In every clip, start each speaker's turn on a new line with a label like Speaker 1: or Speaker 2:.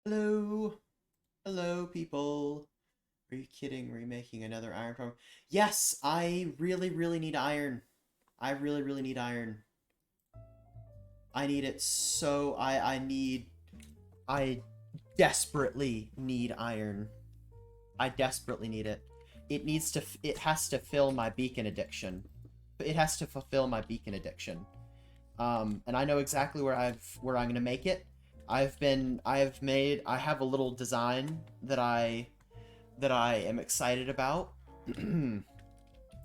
Speaker 1: Hello. Hello, people. Are you kidding? Remaking another iron farm? Yes, I really, really need iron. I really, really need iron. I need it so I desperately need iron. I desperately need it. It has to fill my beacon addiction. It has to fulfill my beacon addiction. And I know exactly where I'm gonna make it. I have a little design that I am excited about. And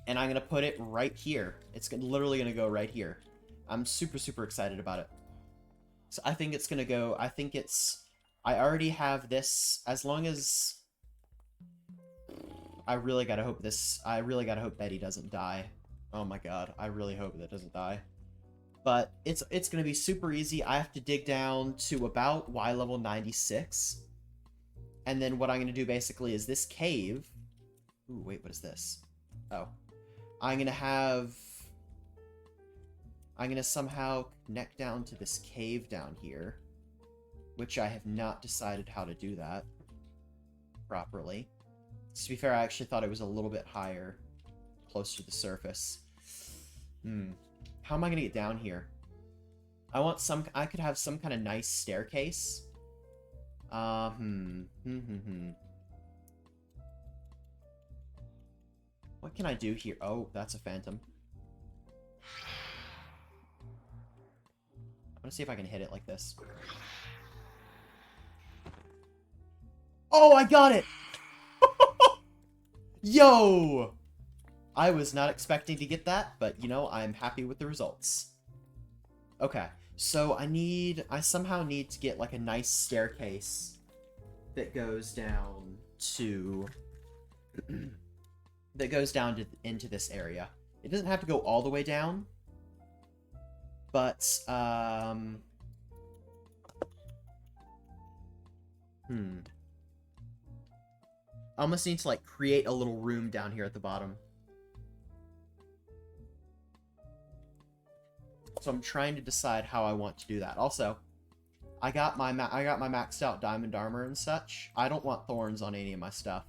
Speaker 1: I'm gonna put it right here. Literally gonna go right here. I'm super, super excited about it. So I think it's gonna go, I already have this, as long as, I really gotta hope Betty doesn't die. Oh my god, I really hope that doesn't die. But it's gonna be super easy. I have to dig down to about Y level 96. And then what I'm gonna do basically is this cave. Ooh, wait, what is this? Oh. I'm gonna have... I'm gonna somehow connect down to this cave down here. Which I have not decided how to do that properly. To be fair, I actually thought it was a little bit higher. Closer to the surface. How am I gonna get down here? I could have some kind of nice staircase. What can I do here? Oh, that's a phantom. I'm gonna see if I can hit it like this. Oh, I got it! Yo! I was not expecting to get that, but, you know, I'm happy with the results. Okay, so I somehow need to get, like, a nice staircase that goes down to... into this area. It doesn't have to go all the way down, but, I almost need to, like, create a little room down here at the bottom. So I'm trying to decide how I want to do that. Also, I got my maxed out diamond armor and such. I don't want thorns on any of my stuff.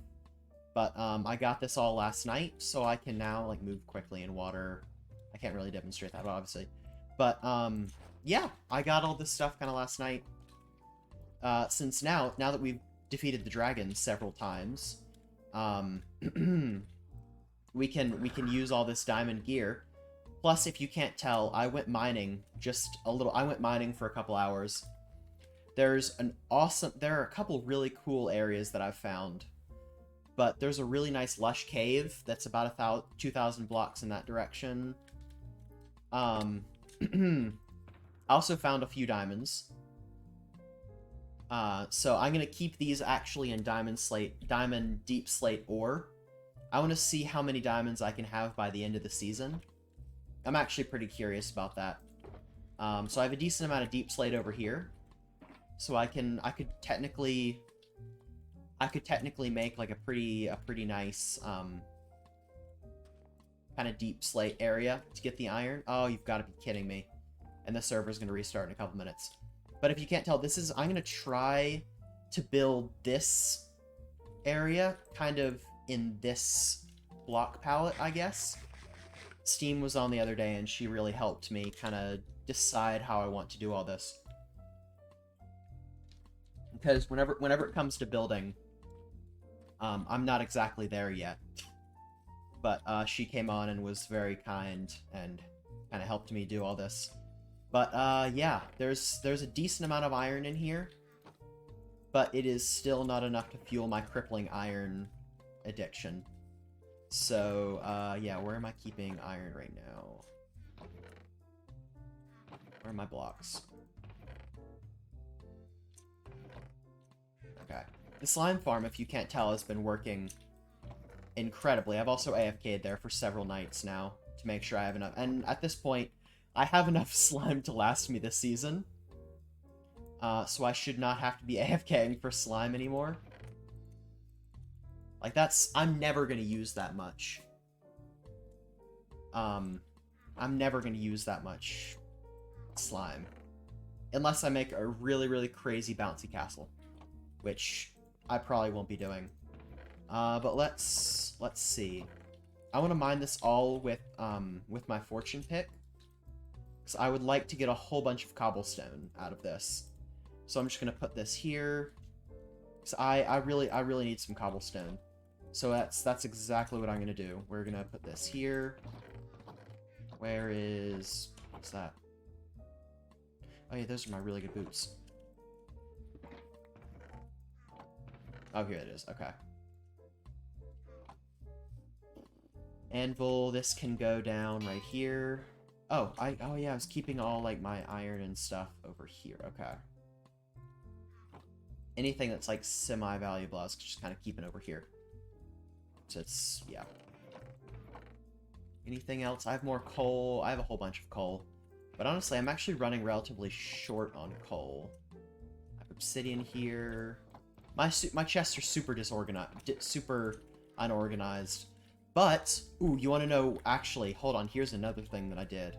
Speaker 1: But I got this all last night, so I can now like move quickly in water. I can't really demonstrate that, obviously. But yeah, I got all this stuff kind of last night. Since now that we've defeated the dragon several times, we can use all this diamond gear. Plus, if you can't tell, I went mining I went mining for a couple hours. There are a couple really cool areas that I've found. But there's a really nice lush cave that's about 2,000 blocks in that direction. I also found a few diamonds. So I'm gonna keep these actually in diamond deep slate ore. I want to see how many diamonds I can have by the end of the season. I'm actually pretty curious about that. So I have a decent amount of deep slate over here. So I could technically make like a pretty nice kind of deep slate area to get the iron. Oh, you've got to be kidding me. And the server's going to restart in a couple minutes. But if you can't tell, I'm going to try to build this area kind of in this block palette, I guess. Steam was on the other day and she really helped me kind of decide how I want to do all this. Because whenever it comes to building, I'm not exactly there yet. But she came on and was very kind and kind of helped me do all this. But yeah, there's a decent amount of iron in here. But it is still not enough to fuel my crippling iron addiction. So, yeah, where am I keeping iron right now? Where are my blocks? Okay. The slime farm, if you can't tell, has been working incredibly. I've also AFK'd there for several nights now to make sure I have enough. And at this point, I have enough slime to last me this season. So I should not have to be AFKing for slime anymore. Like, I'm never going to use that much. I'm never going to use that much slime. Unless I make a really, really crazy bouncy castle. which I probably won't be doing. But let's see. I want to mine this all with my fortune pick, because I would like to get a whole bunch of cobblestone out of this. So I'm just gonna put this here, because I really need some cobblestone. So that's exactly what I'm gonna do. We're gonna put this here. What's that? Oh yeah, those are my really good boots. Oh, here it is. Okay. Anvil, this can go down right here. Oh yeah, I was keeping all like my iron and stuff over here. Okay. Anything that's like semi-valuable, I was just kind of keeping over here. So it's, yeah. Anything else? I have more coal. I have a whole bunch of coal. But honestly, I'm actually running relatively short on coal. I have obsidian here. My chests are super disorganized, super unorganized. But, ooh, you want to know, actually, hold on, here's another thing that I did.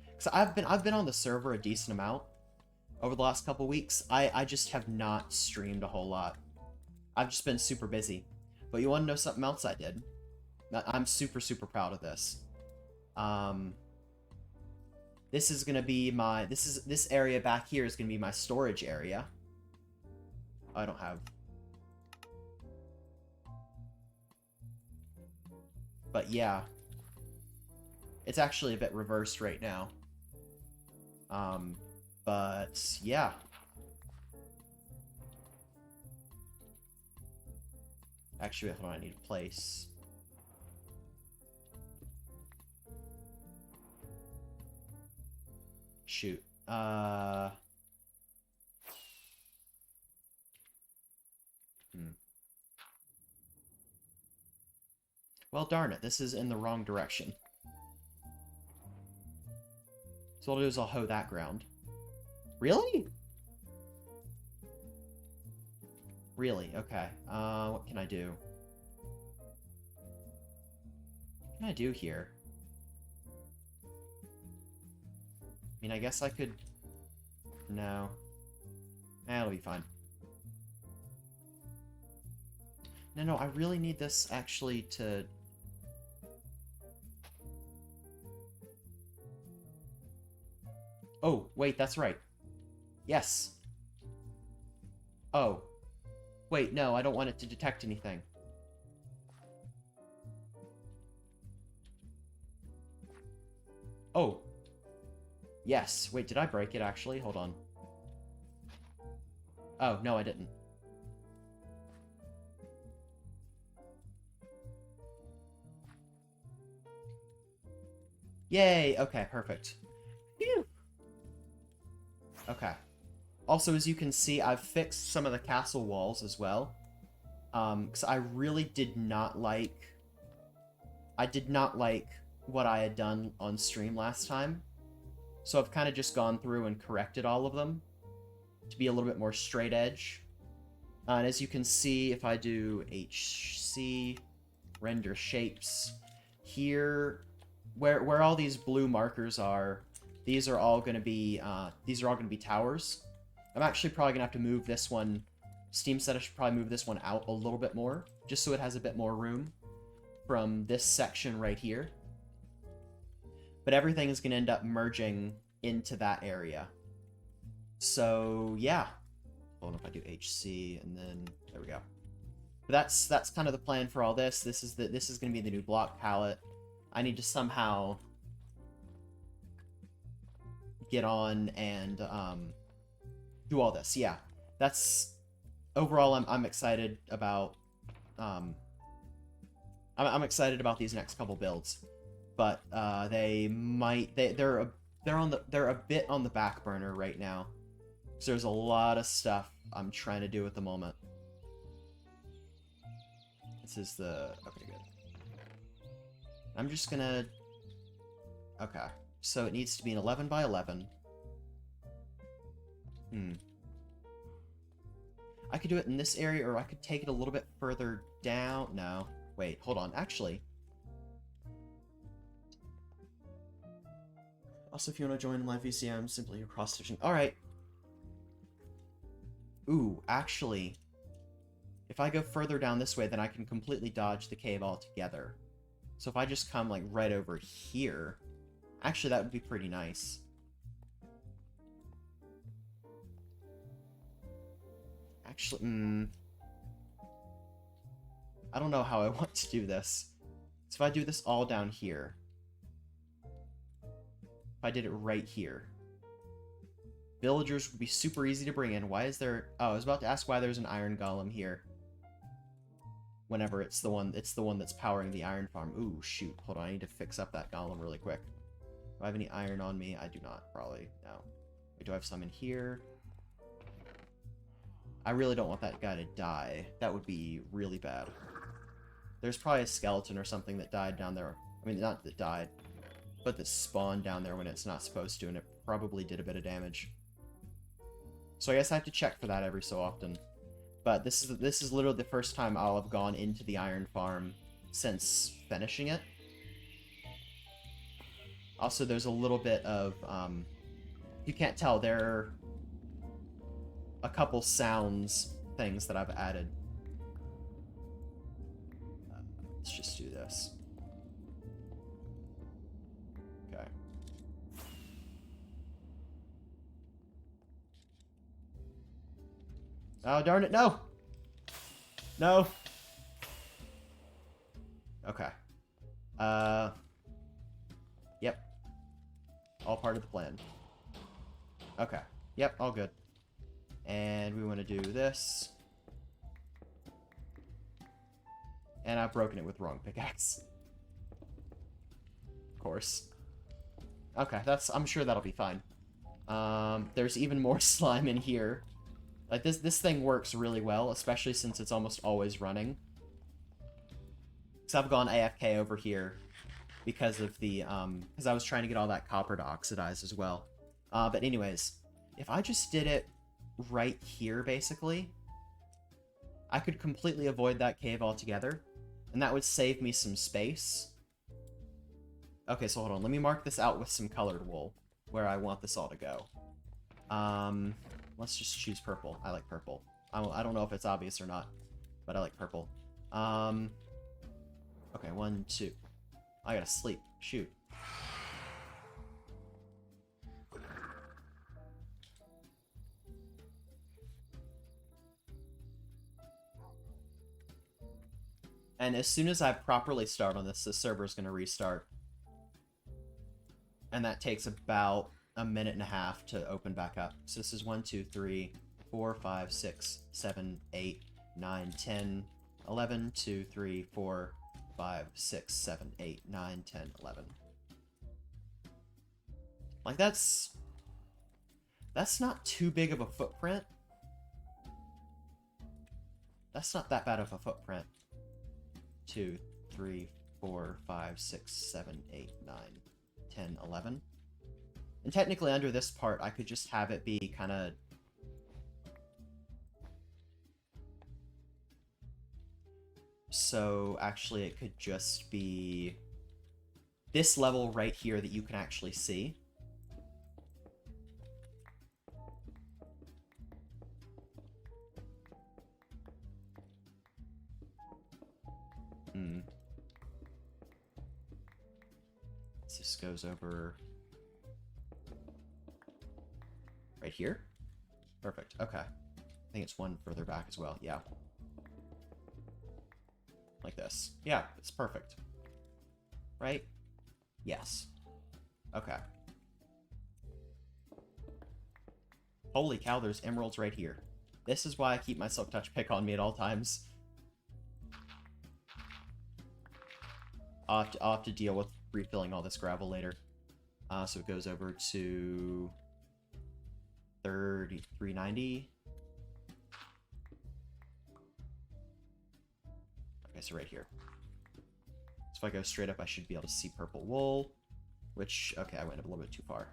Speaker 1: Because I've been on the server a decent amount over the last couple weeks. I just have not streamed a whole lot. I've just been super busy. But you want to know something else I did? I'm super proud of this. This is gonna be my, this area back here is gonna be my storage area. I don't have. But yeah. It's actually a bit reversed right now. But yeah. Actually, hold on, I need a place. Shoot. Well, darn it, this is in the wrong direction. So what I'll do is I'll hoe that ground. Really? Really? Okay. What can I do? What can I do here? I mean, I guess I could... No. It'll be fine. No, I really need this actually to... Oh, wait, that's right. Yes. Oh. Wait, no, I don't want it to detect anything. Oh. Yes. Wait, did I break it, actually? Hold on. Oh, no, I didn't. Yay! Okay, perfect. Phew. Okay. Also, as you can see, I've fixed some of the castle walls as well. Because I really did not like... I did not like what I had done on stream last time. So I've kind of just gone through and corrected all of them to be a little bit more straight edge. And as you can see, if I do HC, render shapes, here, where all these blue markers are, these are all going to be towers. I'm actually probably going to have to move this one. Steam said I should probably move this one out a little bit more, just so it has a bit more room from this section right here. But everything is going to end up merging into that area. So, yeah. Hold on, if I do HC, and then, there we go. But that's kind of the plan for all this. This is going to be the new block palette. I need to somehow get on and do all this. Yeah, that's overall. I'm excited about. I'm excited about these next couple builds, but they're a bit on the back burner right now. So there's a lot of stuff I'm trying to do at the moment. This is the okay, good. I'm just gonna. Okay, so it needs to be an 11 by 11. I could do it in this area, or I could take it a little bit further down. No. Wait, hold on. Actually. Also, if you want to join live VCM, simply your cross-stitching. Alright. Ooh, actually. If I go further down this way, then I can completely dodge the cave altogether. So if I just come, like, right over here... Actually, that would be pretty nice. Actually, I don't know how I want to do this. So if I do this all down here... If I did it right here... Villagers would be super easy to bring in. Why is there... Oh, I was about to ask why there's an iron golem here. Whenever it's the one that's powering the iron farm. Ooh, shoot. Hold on, I need to fix up that golem really quick. Do I have any iron on me? I do not, probably. No. Wait, do I have some in here? I really don't want that guy to die. That would be really bad. There's probably a skeleton or something that died down there. I mean, not that died, but that spawned down there when it's not supposed to, and it probably did a bit of damage. So I guess I have to check for that every so often. But this is literally the first time I'll have gone into the iron farm since finishing it. Also, there's a little bit of, you can't tell, there are a couple sounds things that I've added. Let's just do this. Okay. Oh, darn it, no! No! Okay. Yep. All part of the plan. Okay. Yep, all good. And we want to do this. And I've broken it with the wrong pickaxe. Of course. Okay, I'm sure that'll be fine. There's even more slime in here. Like, this thing works really well, especially since it's almost always running. So I've gone AFK over here because of the, because I was trying to get all that copper to oxidize as well. But anyways, if I just did it right here, basically, I could completely avoid that cave altogether, and that would save me some space. Okay, so hold on, let me mark this out with some colored wool, where I want this all to go. Let's just choose purple. I like purple. I don't know if it's obvious or not, but I like purple. Okay, 1, 2. I gotta sleep. Shoot. And as soon as I properly start on this, the server's gonna restart. And that takes about a minute and a half to open back up. So this is 1, 2, 3, 4, 5, 6, 7, 8, 9, 10, 11, 2, 3, 4, 5, 6, 7, 8, 9, 10, 11. Like, that's not too big of a footprint. That's not that bad of a footprint. 2, 3, 4, 5, 6, 7, 8, 9, 10, 11. And technically under this part, I could just have it be kind of... So, actually, it could just be this level right here that you can actually see. This goes over right here. Perfect. Okay. I think it's one further back as well. Yeah. Like this. Yeah, it's perfect. Right? Yes. Okay. Holy cow, there's emeralds right here. This is why I keep my Silk Touch pick on me at all times. I'll have to deal with refilling all this gravel later. So it goes over to 3390. Okay, so right here. So if I go straight up, I should be able to see purple wool, which, okay, I went up a little bit too far.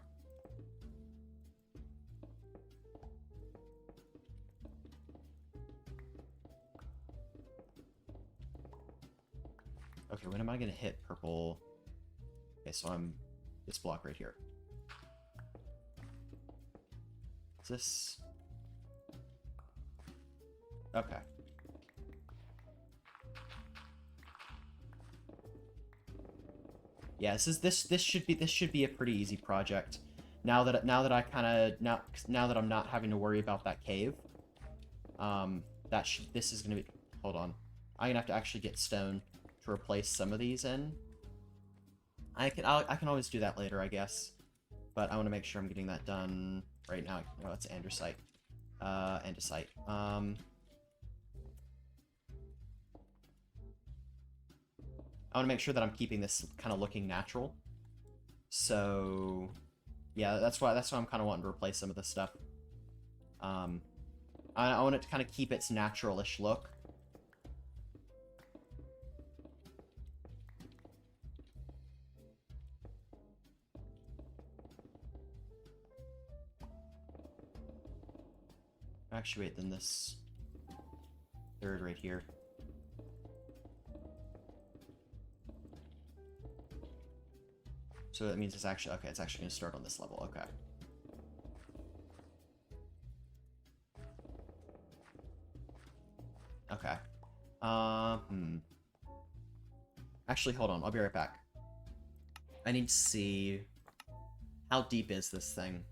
Speaker 1: Okay, when am I going to hit purple? Okay, so I'm this block right here. Is this... Okay. Yeah, this should be a pretty easy project. Now that I kind of now that I'm not having to worry about that cave. This is gonna be. Hold on, I'm gonna have to actually get stone to replace some of these in. I can always do that later, I guess. But I want to make sure I'm getting that done right now. No, it's andesite. Andesite. I want to make sure that I'm keeping this kind of looking natural. So, yeah, that's why I'm kind of wanting to replace some of this stuff. I want it to kind of keep its natural-ish look. Actually, wait, then this third right here. So that means it's actually, okay, it's actually going to start on this level, okay. Okay. Actually, hold on, I'll be right back. I need to see, how deep is this thing?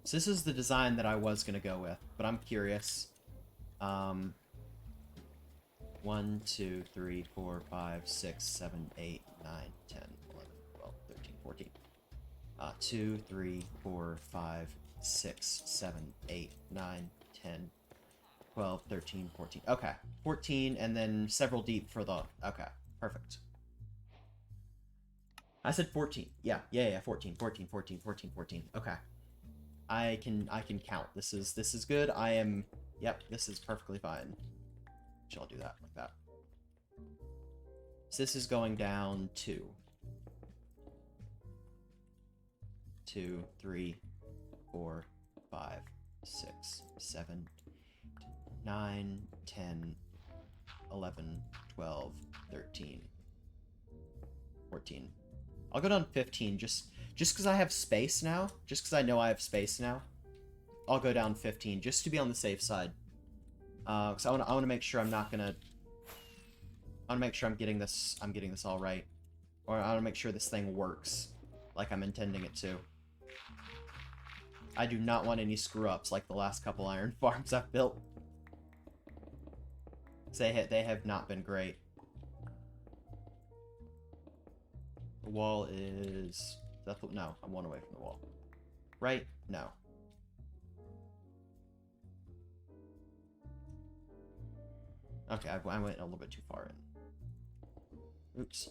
Speaker 1: So this is the design that I was going to go with, but I'm curious. 1, 2, 3, 4, 5, 6, 7, 8, 9, 10, 11, 12, 13, 14. 2, 3, 4, 5, 6, 7, 8, 9, 10, 12, 13, 14. Okay, 14, and then several deep for the... Okay, perfect. I said 14. Yeah, 14, 14, 14, 14, 14. Okay. I can count. This is good. I am... Yep, this is perfectly fine. I'll do that like that. So this is going down 2. 2, 3, 4, 5, 6, 7, 9, 10, 11, 12, 13, 14. I'll go down 15 just because I have space now. Just because I know I have space now. I'll go down 15 just to be on the safe side. Because I want to make sure I'm not gonna. I want to make sure I'm getting this all right, or I want to make sure this thing works like I'm intending it to. I do not want any screw-ups like the last couple iron farms I've built. They have not been great. The wall is... No, I'm one away from the wall. Right? No. Okay, I went a little bit too far in. Oops.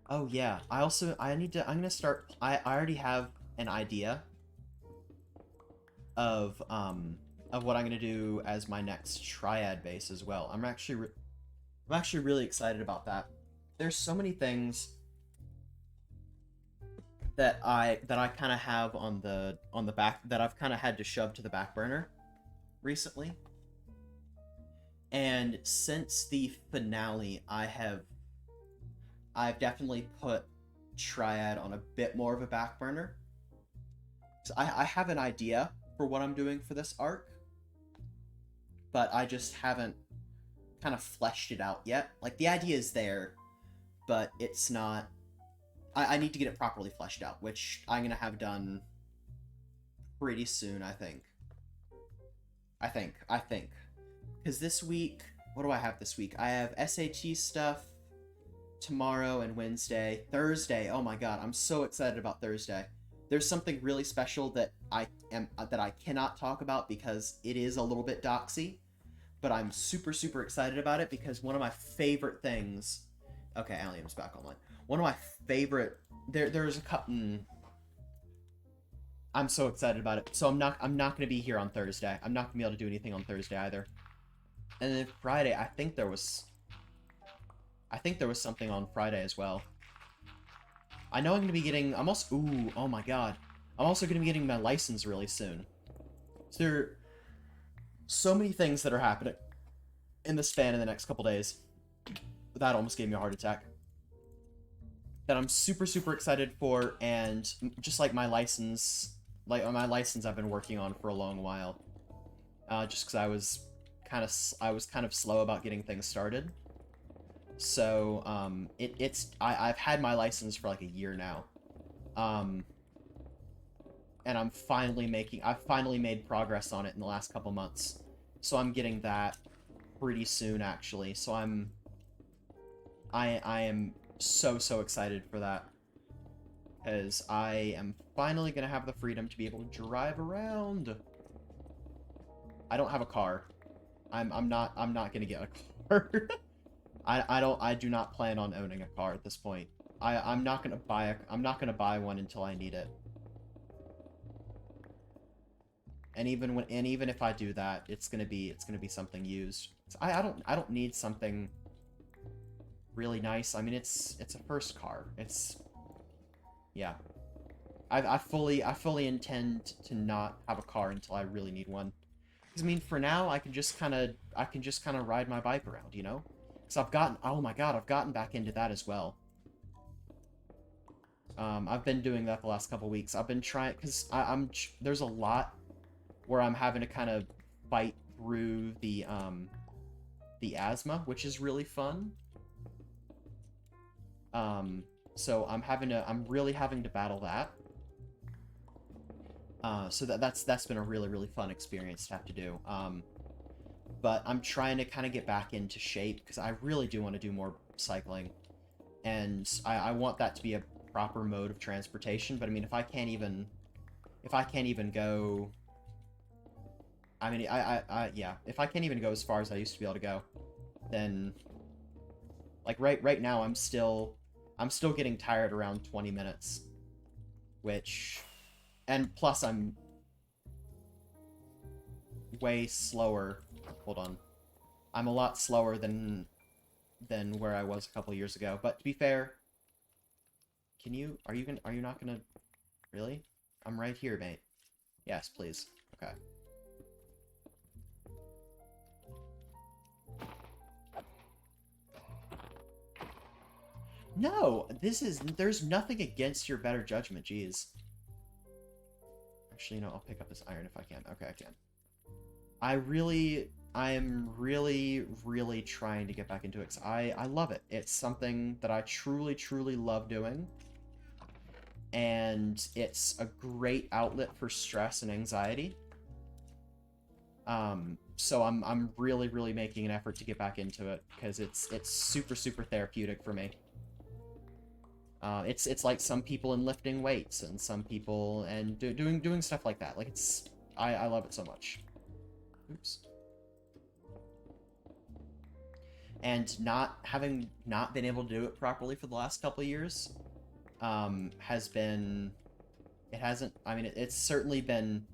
Speaker 1: Oh yeah, I'm gonna start, I already have an idea of what I'm gonna do as my next triad base as well. I'm actually really excited about that. There's so many things that I kind of have on the back that I've kind of had to shove to the back burner recently. And since the finale, I've definitely put Triad on a bit more of a back burner. So I have an idea for what I'm doing for this arc, but I just haven't kind of fleshed it out yet. Like, the idea is there, but it's not... I need to get it properly fleshed out, which I'm going to have done pretty soon, I think. I think. Because this week... What do I have this week? I have SAT stuff tomorrow and Wednesday. Thursday, oh my god, I'm so excited about Thursday. There's something really special that I cannot talk about because it is a little bit doxy, but I'm super excited about it because one of my favorite things... Okay, Allium's back online. One of my favorite... There's a couple... I'm so excited about it. So I'm not going to be here on Thursday. I'm not going to be able to do anything on Thursday either. And then Friday, I think there was something on Friday as well. I know I'm going to be getting... Ooh, oh my god. I'm also going to be getting my license really soon. So So many things that are happening in the span of the next couple days. That almost gave me a heart attack. That I'm super, super excited for, and just like my license, I've been working on for a long while. Just because I was kind of slow about getting things started. So I've had my license for like a year now. And I've finally made progress on it in the last couple months. So I'm getting that pretty soon, actually. So I am so excited for that, because I am finally gonna have the freedom to be able to drive around. I don't have a car. I'm not gonna get a car. I do not plan on owning a car at this point. I'm not gonna buy one until I need it. And even if I do that, it's gonna be something used. I don't need something really nice. I mean, it's a first car. Yeah. I fully intend to not have a car until I really need one. Because I mean, for now, I can just kind of ride my bike around, you know? Because oh my god, I've gotten back into that as well. I've been doing that the last couple weeks. I've been trying, because there's a lot where I'm having to kind of fight through the asthma, which is really fun. So I'm really having to battle that. So that's been a really fun experience to have to do. But I'm trying to kind of get back into shape, because I really do want to do more cycling, and I want that to be a proper mode of transportation. But I mean, if I can't even go, I mean, yeah, if I can't even go as far as I used to be able to go, then like right now I'm still getting tired around 20 minutes, which, and plus I'm way slower. Hold on. I'm a lot slower than where I was a couple years ago. But to be fair, are you not gonna, really? I'm right here, mate. Yes, please. Okay. No, there's nothing against your better judgment, jeez. Actually, no, I'll pick up this iron if I can. Okay, I can. I am really trying to get back into it, 'cause I love it. It's something that I truly love doing. And it's a great outlet for stress and anxiety. So I'm really making an effort to get back into it, because it's super therapeutic for me. It's like some people in lifting weights, and some people and doing stuff like that. Like, I love it so much. Oops. And having not been able to do it properly for the last couple of years, it's certainly been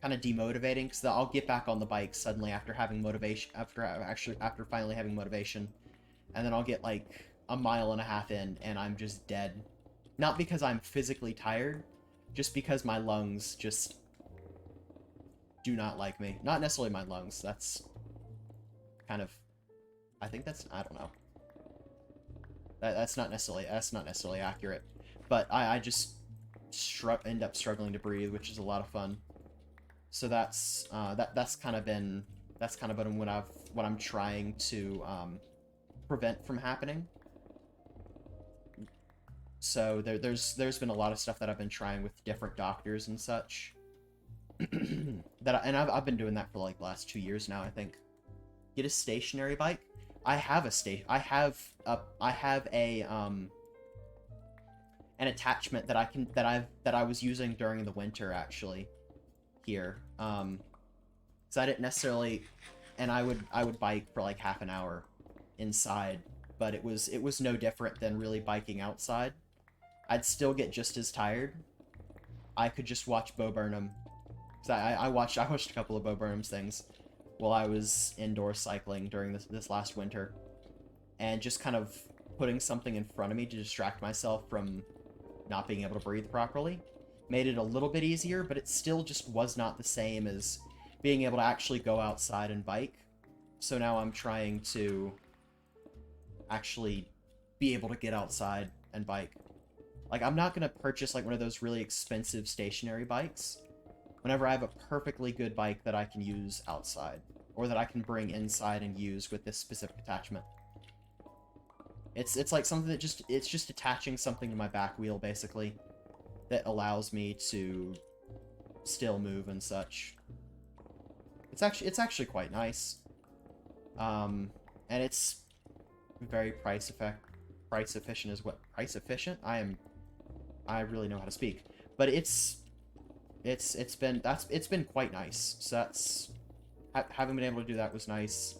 Speaker 1: kind of demotivating, because I'll get back on the bike suddenly after having motivation, after finally having motivation, and then I'll get like a mile and a half in, and I'm just dead. Not because I'm physically tired, just because my lungs just do not like me. Not necessarily my lungs, that's kind of, I don't know. That's not necessarily accurate. But I just end up struggling to breathe, which is a lot of fun. So that's kind of been what I'm trying to prevent from happening. So there's been a lot of stuff that I've been trying with different doctors and such. I've been doing that for like the last 2 years now, I think. Get a stationary bike. I have an attachment that I was using during the winter, actually, here. So I didn't necessarily, and I would bike for like half an hour inside, but it was no different than really biking outside. I'd still get just as tired. I could just watch Bo Burnham. So I watched a couple of Bo Burnham's things while I was indoor cycling during this last winter, and just kind of putting something in front of me to distract myself from not being able to breathe properly made it a little bit easier, but it still just was not the same as being able to actually go outside and bike. So now I'm trying to actually be able to get outside and bike. Like, I'm not going to purchase, like, one of those really expensive stationary bikes whenever I have a perfectly good bike that I can use outside, or that I can bring inside and use with this specific attachment. It's like something that it's just attaching something to my back wheel, basically, that allows me to still move and such. It's actually quite nice. And it's very price efficient as well. Price efficient? I really know how to speak. But it's been quite nice. So that's having been able to do that was nice.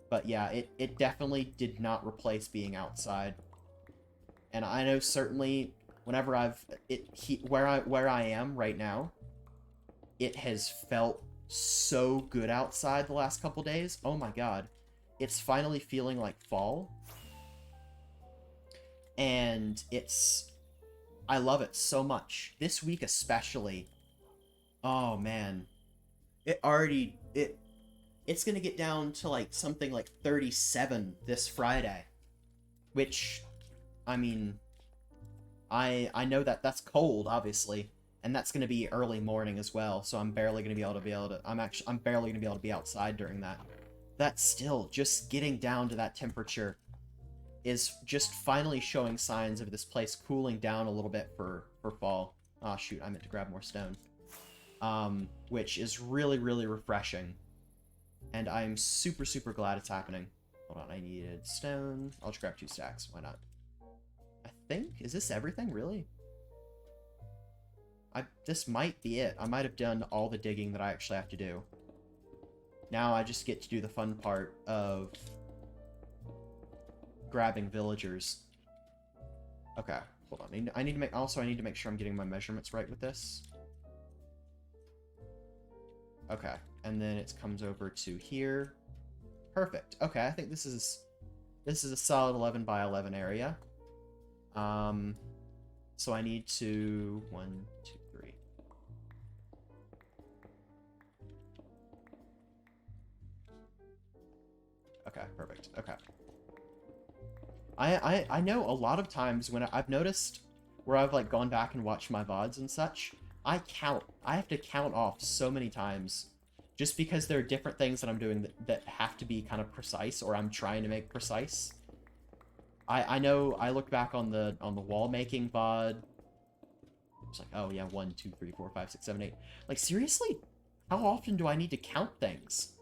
Speaker 1: But yeah, it definitely did not replace being outside. And I know certainly whenever where I am right now, it has felt so good outside the last couple days. Oh my god. It's finally feeling like fall. And I love it so much. This week especially. Oh man. It's gonna get down to like something like 37 this Friday. Which, I mean, I know that that's cold, obviously. And that's gonna be early morning as well, so I'm barely gonna be able to I'm barely gonna be able to be outside during that. That's still just getting down to that temperature is just finally showing signs of this place cooling down a little bit for fall. Oh shoot, I meant to grab more stone. Which is really, really refreshing. And I'm super, super glad it's happening. Hold on, I needed stone. I'll just grab 2 stacks. Why not? I think... Is this everything, really? This might be it. I might have done all the digging that I actually have to do. Now I just get to do the fun part of grabbing villagers. Okay, hold on. I need to make sure I'm getting my measurements right with this. Okay, and then it comes over to here. Perfect. Okay, I think this is a solid 11 by 11 area. So I need to 1, 2, 3. Okay, perfect. Okay. I know a lot of times when I've noticed where I've like gone back and watched my VODs and such, I have to count off so many times just because there are different things that I'm doing that have to be kind of precise, or I'm trying to make precise. I know I looked back on the wall making VOD. It's like, oh yeah, 1, 2, 3, 4, 5, 6, 7, 8. Like, seriously? How often do I need to count things?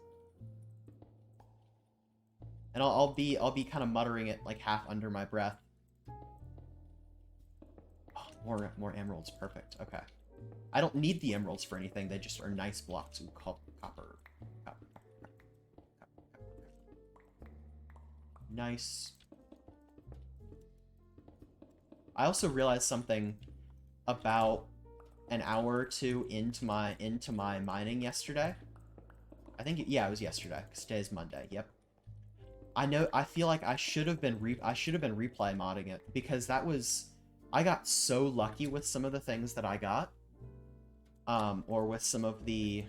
Speaker 1: And I'll be kind of muttering it like half under my breath. Oh, more emeralds, perfect. Okay. I don't need the emeralds for anything. They just are nice blocks. Ooh, copper. Nice. I also realized something about an hour or two into my mining yesterday. I think yeah, it was yesterday. 'Cause today's Monday. Yep. I feel like I should have been replay modding it, because I got so lucky with some of the things that I got. Or with some of the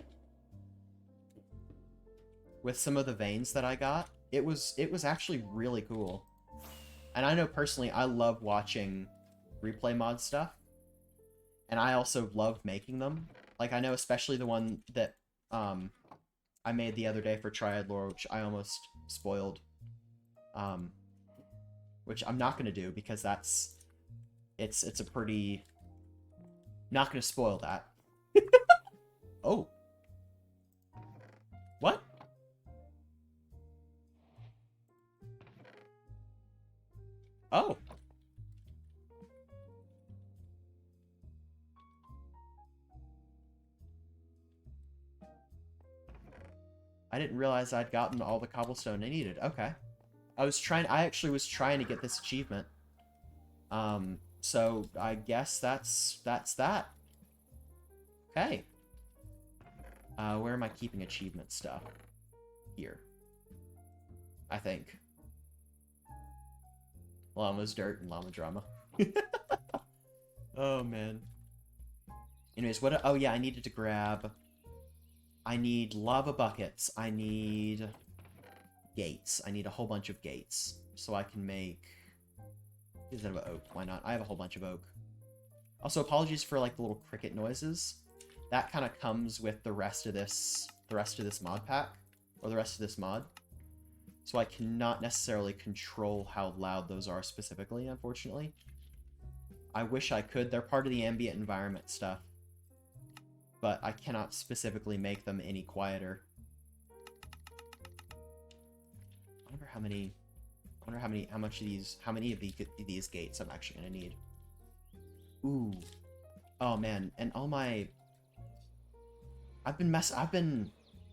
Speaker 1: veins that I got. It was actually really cool. And I know personally I love watching replay mod stuff. And I also love making them. Like, I know especially the one that I made the other day for Triad Lore, which I almost spoiled. Which I'm not gonna do, because it's a pretty... Not gonna spoil that. Oh. What? Oh. I didn't realize I'd gotten all the cobblestone I needed. Okay. I actually was trying to get this achievement. So I guess that's that. Okay. Where am I keeping achievement stuff? Here. I think. Llama's dirt and llama drama. Oh, man. Anyways, oh yeah, I needed to grab... I need lava buckets. I need gates. I need a whole bunch of gates. So I can make... Instead of oak, why not? I have a whole bunch of oak. Also, apologies for, like, the little cricket noises. That kind of comes with the rest of this mod pack. Or the rest of this mod. So I cannot necessarily control how loud those are specifically, unfortunately. I wish I could. They're part of the ambient environment stuff. But I cannot specifically make them any quieter. I wonder how many of these gates I'm actually gonna need. Ooh. Oh man, and all my...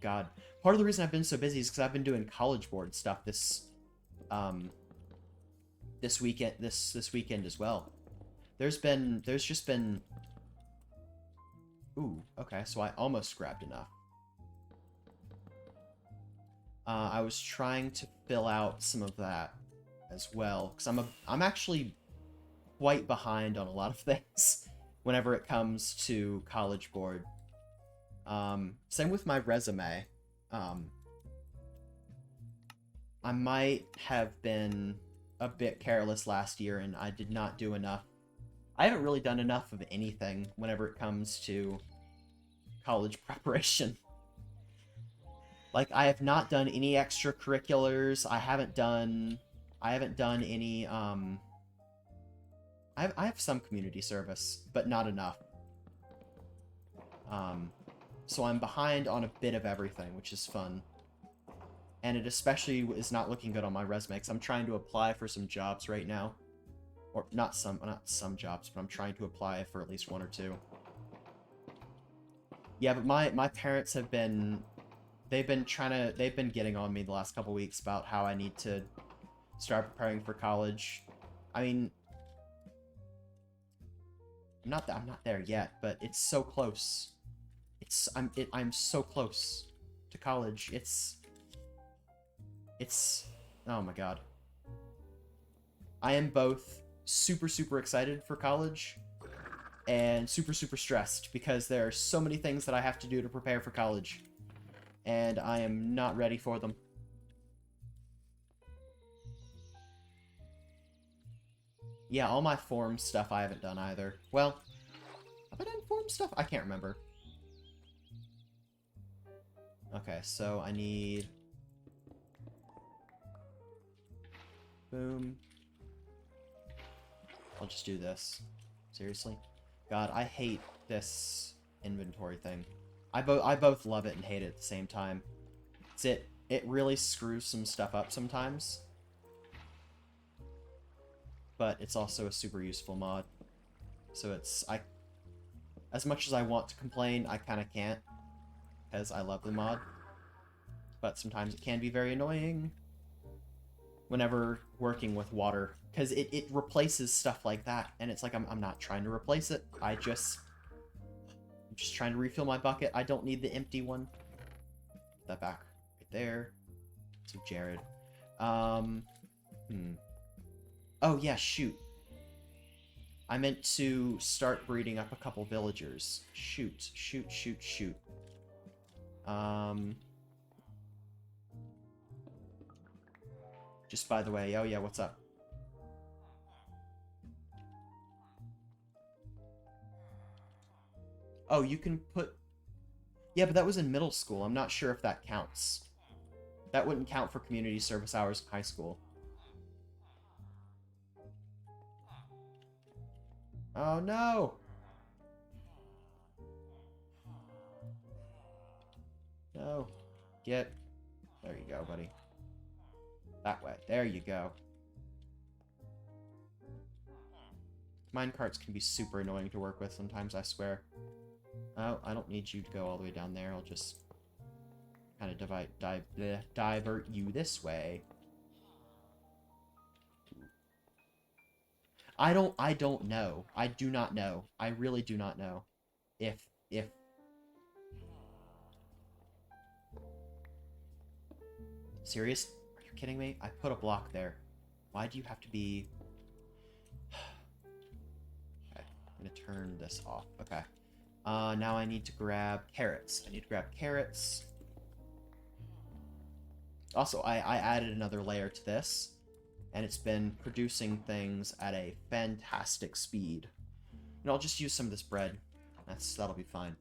Speaker 1: God. Part of the reason I've been so busy is because I've been doing College Board stuff this weekend as well. There's just been... Ooh, okay, so I almost grabbed enough. I was trying to fill out some of that as well, because I'm actually quite behind on a lot of things whenever it comes to College Board. Same with my resume. I might have been a bit careless last year, and I did not do enough. I haven't really done enough of anything whenever it comes to college preparation. Like, I have not done any extracurriculars. I haven't done any, I have some community service, but not enough. So I'm behind on a bit of everything, which is fun. And it especially is not looking good on my resume, because I'm trying to apply for some jobs right now. Or, not some jobs, but I'm trying to apply for at least one or two. Yeah, but my parents have been... They've been getting on me the last couple weeks about how I need to start preparing for college. I mean... I'm not there yet, but it's so close. I'm so close to college. It's oh my god. I am both super excited for college and super stressed because there are so many things that I have to do to prepare for college, and I am not ready for them. Yeah, all my form stuff I haven't done either. Well, have I done form stuff? I can't remember. Okay, so I need... Boom. I'll just do this. Seriously? God, I hate this inventory thing. I both love it and hate it at the same time. It really screws some stuff up sometimes. But it's also a super useful mod. So as much as I want to complain, I kind of can't. Because I love the mod. But sometimes it can be very annoying whenever working with water. Because it replaces stuff like that. And it's like, I'm not trying to replace it. I'm just trying to refill my bucket. I don't need the empty one. Put that back right there. So Jared. Oh yeah, shoot. I meant to start breeding up a couple villagers. Shoot. Just by the way, oh yeah, what's up? Oh, you can put... Yeah, but that was in middle school. I'm not sure if that counts. That wouldn't count for community service hours in high school. Oh no! No. Get... There you go, buddy. That way. There you go. Minecarts can be super annoying to work with sometimes, I swear. Oh, I don't need you to go all the way down there. I'll just kind of divert you this way. I don't know. I do not know. I really do not know. If... Serious? Are you kidding me? I put a block there. Why do you have to be... Okay, I'm gonna turn this off. Okay. Now I need to grab carrots. I need to grab carrots. Also, I added another layer to this, and it's been producing things at a fantastic speed. And I'll just use some of this bread. That'll be fine.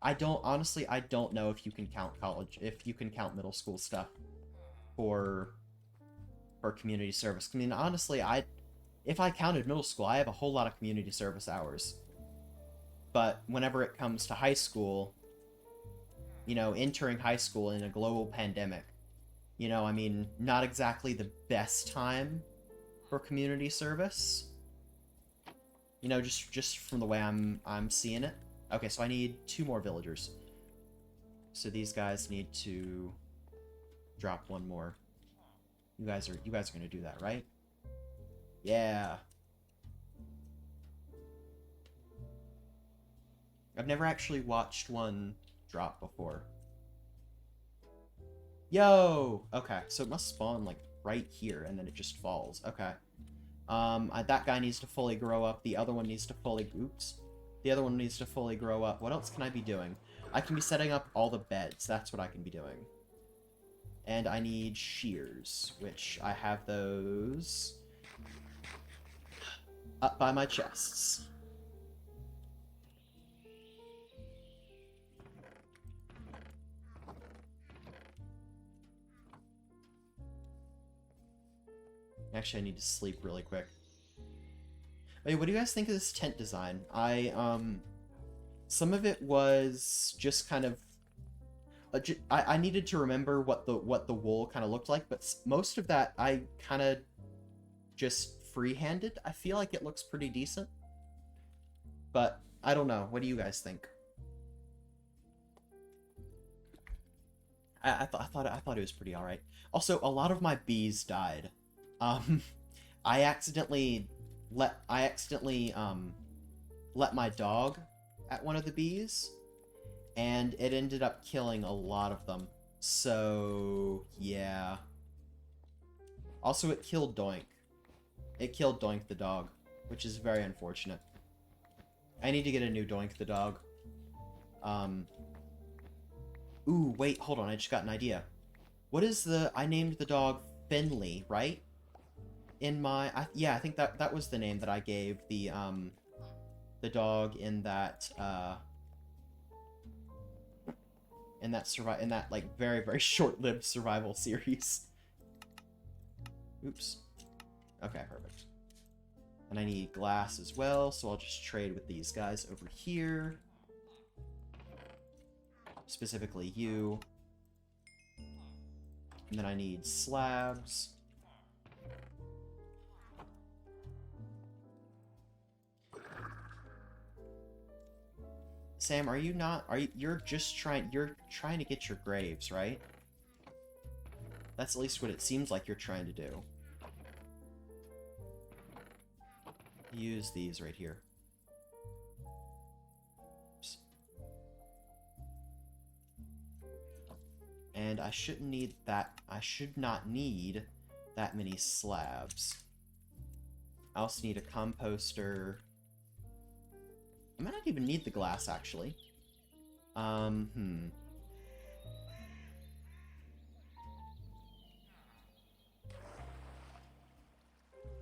Speaker 1: Honestly, I don't know if you can count if you can count middle school stuff for community service. I mean, honestly, if I counted middle school, I have a whole lot of community service hours. But whenever it comes to high school, you know, entering high school in a global pandemic, you know, I mean, not exactly the best time for community service. You know, just from the way I'm seeing it. Okay, so I need 2 more villagers. So these guys need to drop 1 more. You guys are gonna do that, right? Yeah. I've never actually watched one drop before. Yo! Okay, so it must spawn, like, right here, and then it just falls. Okay. That guy needs to fully grow up. The other one needs to fully... Oops. The other one needs to fully grow up. What else can I be doing? I can be setting up all the beds. That's what I can be doing. And I need shears, which I have those up by my chests. Actually, I need to sleep really quick. Wait, what do you guys think of this tent design? Some of it was just kind of... I needed to remember what the wool kind of looked like, but most of that I kind of just free-handed. I feel like it looks pretty decent. But, I don't know. What do you guys think? I thought it was pretty alright. Also, a lot of my bees died. I accidentally let my dog at one of the bees, and it ended up killing a lot of them. So, yeah. Also, it killed Doink. It killed Doink the dog, which is very unfortunate. I need to get a new Doink the dog. Ooh, wait, hold on, I just got an idea. What is I named the dog Finley, right? Yeah, I think that was the name that I gave the dog in that like very, very short-lived survival series. Oops. Okay, perfect. And I need glass as well, so I'll just trade with these guys over here. Specifically you. And then I need slabs. Sam, you're trying to get your graves, right? That's at least what it seems like you're trying to do. Use these right here. Oops. And I should not need that many slabs. I also need a composter. I might not even need the glass, actually.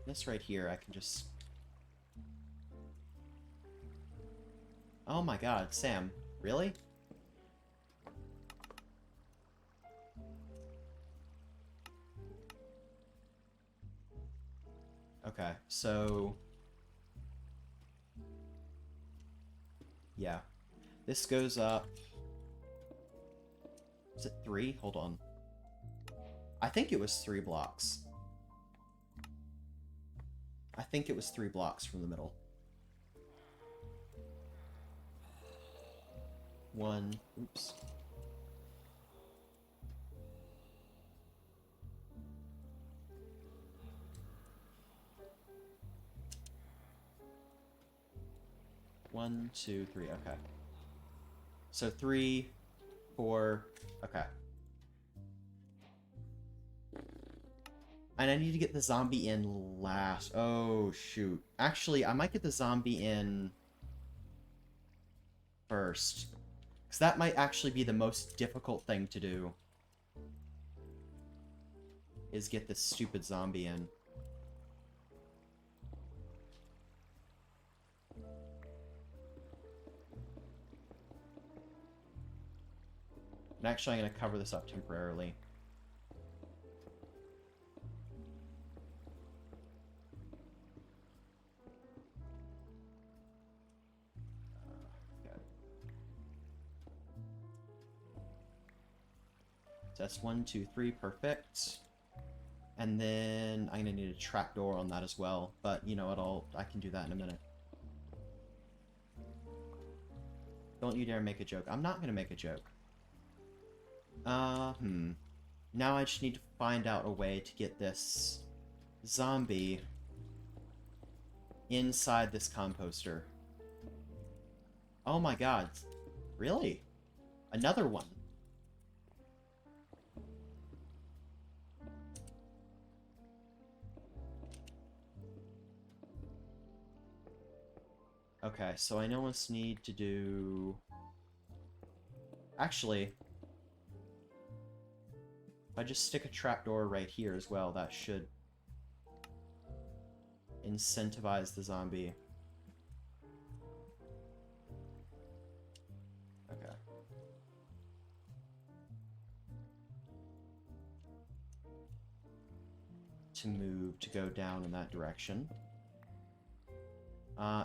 Speaker 1: This right here, I can just... Oh my god, Sam. Really? Okay, so... Yeah. This goes up... Is it 3? Hold on. I think it was 3 blocks. I think it was 3 blocks from the middle. 1. Oops. One, 2, 3. Okay. So 3, 4. Okay. And I need to get the zombie in last. Oh, shoot. Actually, I might get the zombie in... first. Because that might actually be the most difficult thing to do. Is get this stupid zombie in. And actually, I'm going to cover this up temporarily. Okay. Test 1, 2, 3, perfect. And then I'm going to need a trapdoor on that as well. But you know what, I can do that in a minute. Don't you dare make a joke. I'm not going to make a joke. Now I just need to find out a way to get this zombie inside this composter. Oh my god. Really? Another one. Okay, so I almost need to do... Actually, if I just stick a trapdoor right here as well, that should incentivize the zombie. Okay. To move, to go down in that direction.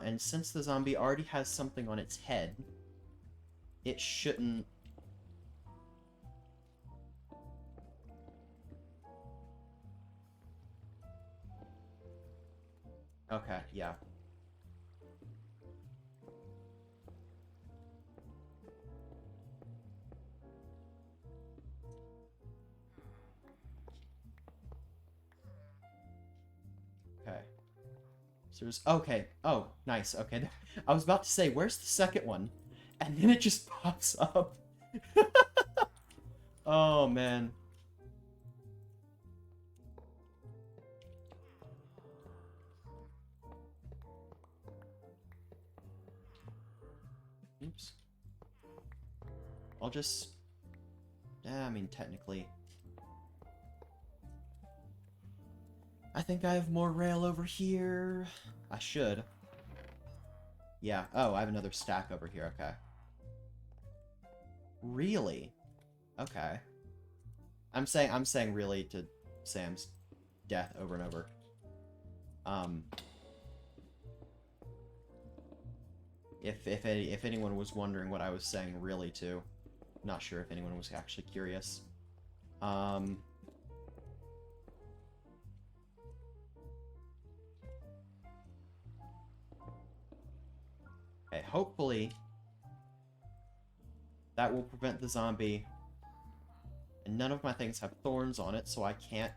Speaker 1: And since the zombie already has something on its head, it shouldn't... Okay, yeah. Okay. So there's... Okay. Oh, nice. Okay. I was about to say, where's the second one? And then it just pops up. Oh, man. Oops. I'll just... I mean, technically... I think I have more rail over here. I should. Yeah. Oh, I have another stack over here. Okay. Really? Okay. I'm saying really to Sam's death over and over. If anyone was wondering what I was saying really to, not sure if anyone was actually curious. Okay, hopefully that will prevent the zombie. And none of my things have thorns on it, so I can't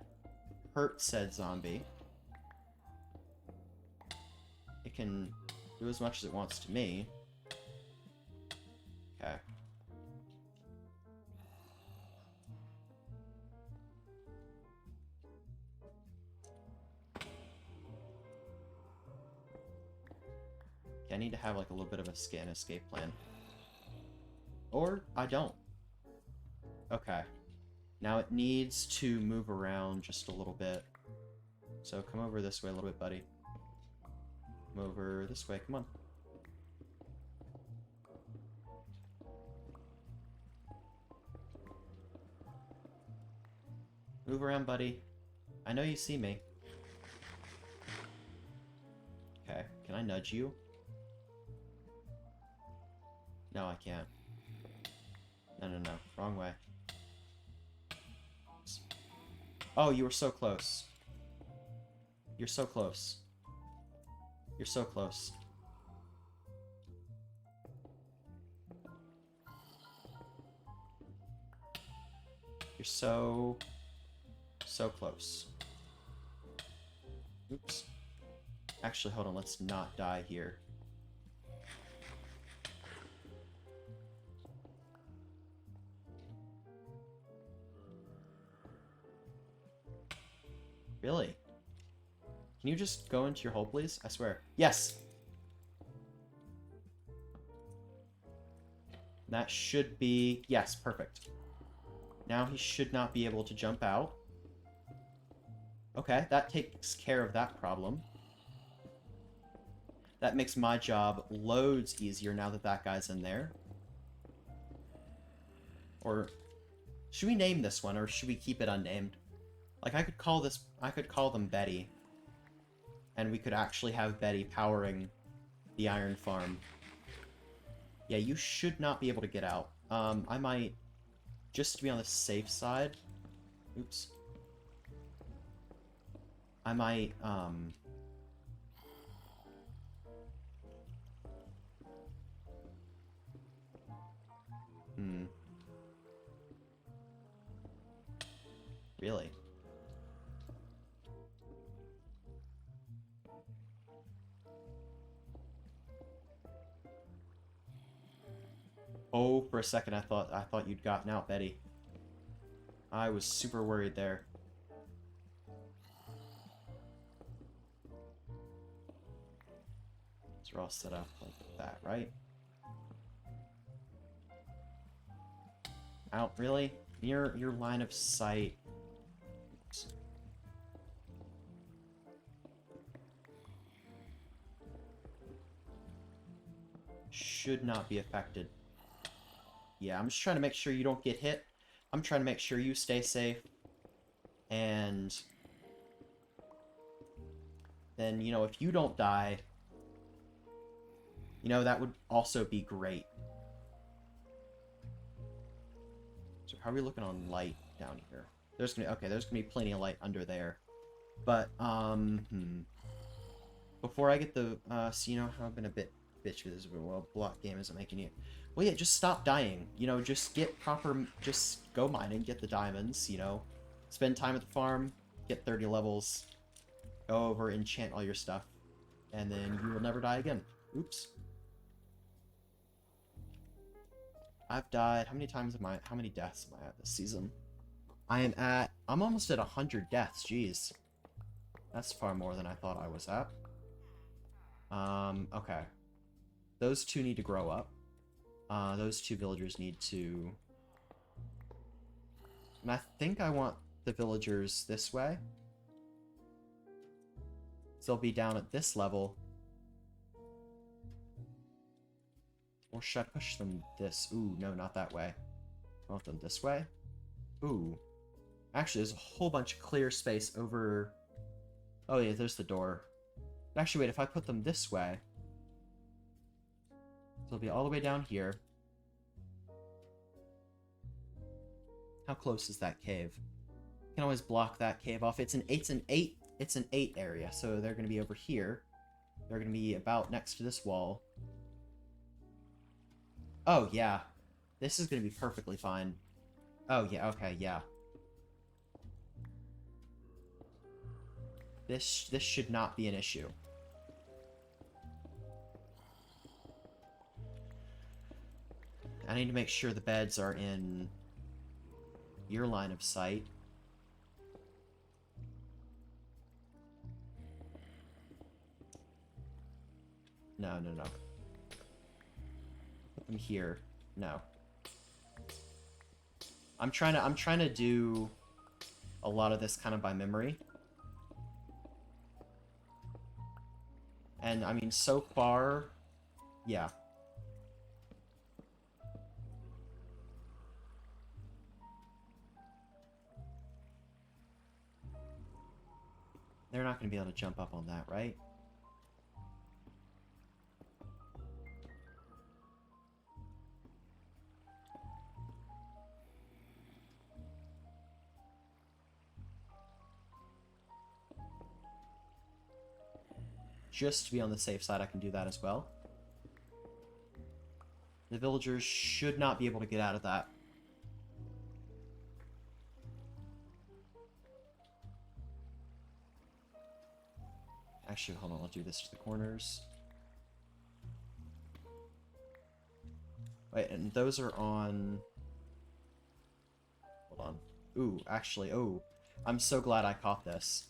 Speaker 1: hurt said zombie. It can do as much as it wants to me. Okay. Okay, I need to have like a little bit of a scan escape plan. Or I don't. Okay. Now it needs to move around just a little bit. So come over this way a little bit, buddy. Come over this way, come on. Move around, buddy. I know you see me. Okay, can I nudge you? No, I can't. No, no, no. Wrong way. Oh, you were so close. You're so close. You're so close. You're so close. Oops. Actually, hold on. Let's not die here. Really? Can you just go into your hole, please? I swear. Yes! That should be... Yes, perfect. Now he should not be able to jump out. Okay, that takes care of that problem. That makes my job loads easier now that that guy's in there. Or... Should we name this one, or should we keep it unnamed? Like, I could call them Betty. And we could actually have Betty powering the iron farm. Yeah, you should not be able to get out. I might, just to be on the safe side... Oops. I might, Really? Oh, for a second I thought you'd gotten out, Betty. I was super worried there. So we're all set up like that, right? Out, really? Your line of sight. Oops. Should not be affected. Yeah, I'm just trying to make sure you don't get hit. I'm trying to make sure you stay safe. And then, you know, if you don't die, you know, that would also be great. So how are we looking on light down here? There's gonna be plenty of light under there. But, before I get the, so you know how I've been a bit bitch with this, well, block game isn't making you... Well, yeah, just stop dying. You know, just get proper... Just go mining, get the diamonds, you know. Spend time at the farm, get 30 levels, go over, enchant all your stuff, and then you will never die again. Oops. I've died... How many deaths am I at this season? I'm almost at 100 deaths, jeez. That's far more than I thought I was at. Okay. Those two need to grow up. Those two villagers need to... And I think I want the villagers this way. So they'll be down at this level. Or should I push them this? Ooh, no, not that way. I want them this way. Ooh. Actually, there's a whole bunch of clear space over... Oh yeah, there's the door. Actually, wait, if I put them this way... They'll be all the way down here. How close is that cave? You can always block that cave off. It's an 8 area, so they're gonna be over here. They're gonna be about next to this wall. Oh yeah. This is gonna be perfectly fine. Oh yeah, okay, yeah. This should not be an issue. I need to make sure the beds are in your line of sight. No, no, no. Put them here. No. I'm trying to do a lot of this kind of by memory. And I mean, so far, yeah. They're not going to be able to jump up on that, right? Just to be on the safe side, I can do that as well. The villagers should not be able to get out of that. Actually, hold on, I'll do this to the corners. Wait, and those are on... Hold on. Ooh, actually, oh. I'm so glad I caught this.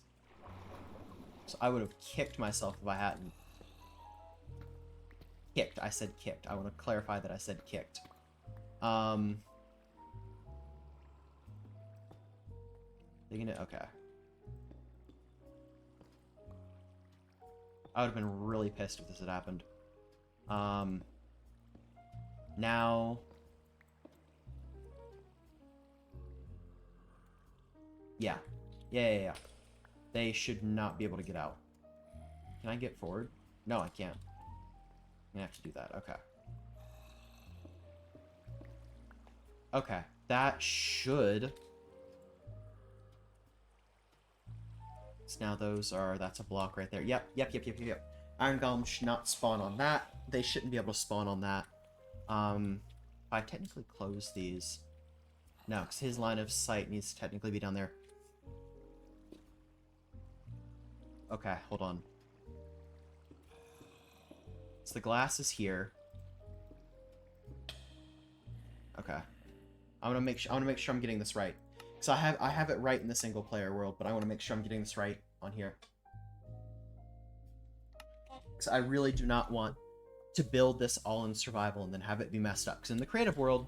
Speaker 1: So I would have kicked myself if I hadn't. Kicked. I said kicked. I want to clarify that I said kicked. Um... Digging it? Okay. I would have been really pissed if this had happened. Now... Yeah. Yeah. They should not be able to get out. Can I get forward? No, I can't. I'm gonna have to do that. Okay. Okay. That should... So now those are... That's a block right there. Yep. Iron Golem should not spawn on that. They shouldn't be able to spawn on that. I technically close these. No, because his line of sight needs to technically be down there. Okay, hold on. So the glass is here. Okay. I want to make sure I'm getting this right. So I have it right in the single player world, but I want to make sure I'm getting this right on here. Because I really do not want to build this all in survival and then have it be messed up. Because in the creative world...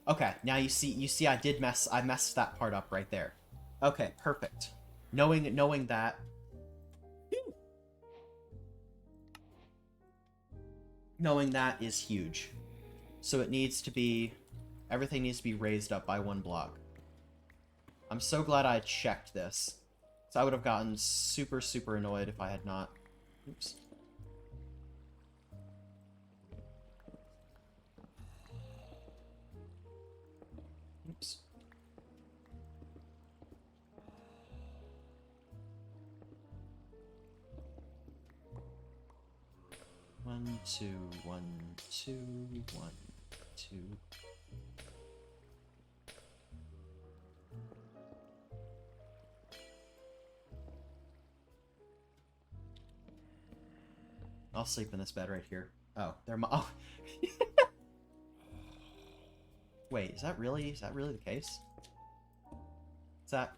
Speaker 1: Okay, now you see I messed that part up right there. Okay, perfect. Knowing that... Knowing that is huge. So it needs to be... Everything needs to be raised up by one block. I'm so glad I checked this. So I would have gotten super, super annoyed if I had not. Oops. Oops. One, two, 1, 2, 1, 2. I'll sleep in this bed right here. Oh, they're oh. Wait, is that really the case? Is that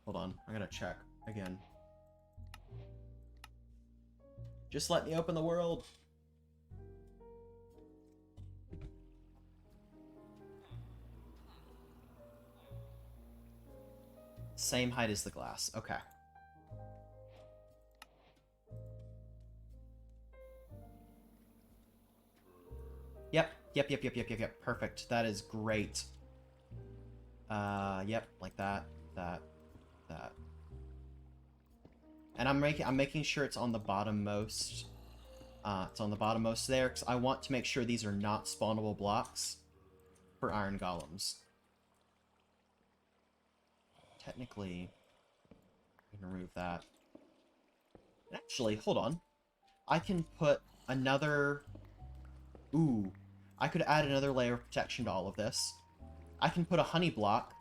Speaker 1: Hold on, I'm gonna check again. Just let me open the world. Same height as the glass. Okay. Yep. Perfect. That is great. Yep, like that. And I'm making sure it's on the bottommost. It's on the bottommost there, because I want to make sure these are not spawnable blocks for iron golems. Technically, I can remove that. Actually, hold on. I can put another... Ooh. I could add another layer of protection to all of this. I can put a honey block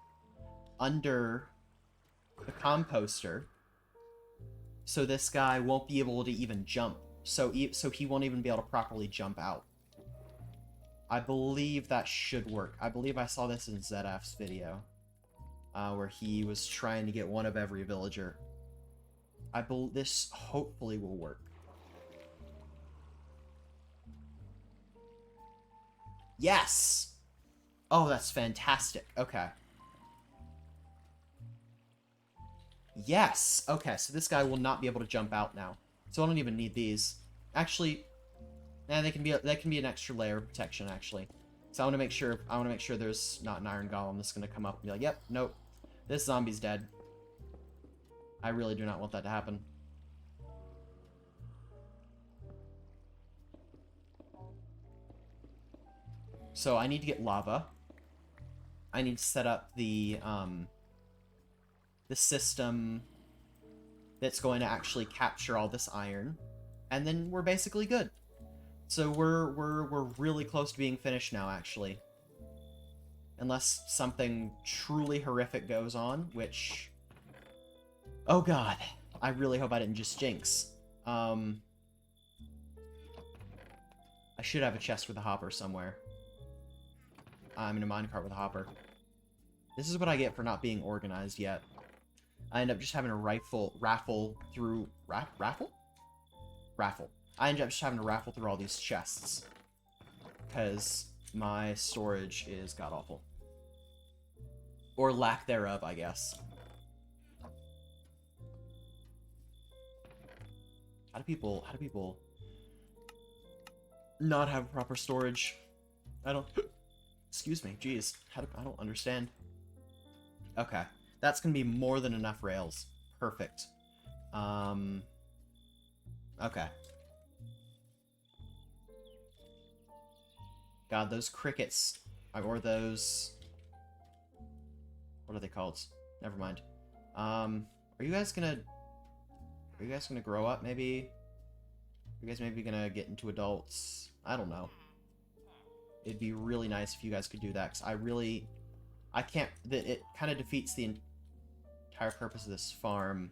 Speaker 1: under the composter, so this guy won't be able to even jump. So he won't even be able to properly jump out. I believe that should work. I believe I saw this in ZF's video, where he was trying to get one of every villager. I believe this hopefully will work. Yes! Oh, that's fantastic. Okay. Yes! Okay, so this guy will not be able to jump out now. So I don't even need these. Actually, they can be an extra layer of protection, actually. So I want to make sure there's not an iron golem that's going to come up and be like, yep, nope, this zombie's dead. I really do not want that to happen. So I need to get lava. I need to set up the system that's going to actually capture all this iron, and then we're basically good. So we're really close to being finished now, actually. Unless something truly horrific goes on, which... Oh god. I really hope I didn't just jinx. I should have a chest with a hopper somewhere. I'm in a minecart with a hopper. This is what I get for not being organized yet. I end up just having a raffle through... Raffle? Raffle. I ended up just having to raffle through all these chests. Because my storage is god-awful. Or lack thereof, I guess. How do people not have proper storage? I don't... Excuse me, jeez. I don't understand. Okay. That's gonna be more than enough rails. Perfect. Okay. God, those crickets, or those... What are they called? Never mind. Are you guys gonna grow up, maybe? Are you guys maybe gonna get into adults? I don't know. It'd be really nice if you guys could do that, because I can't... It kind of defeats the entire purpose of this farm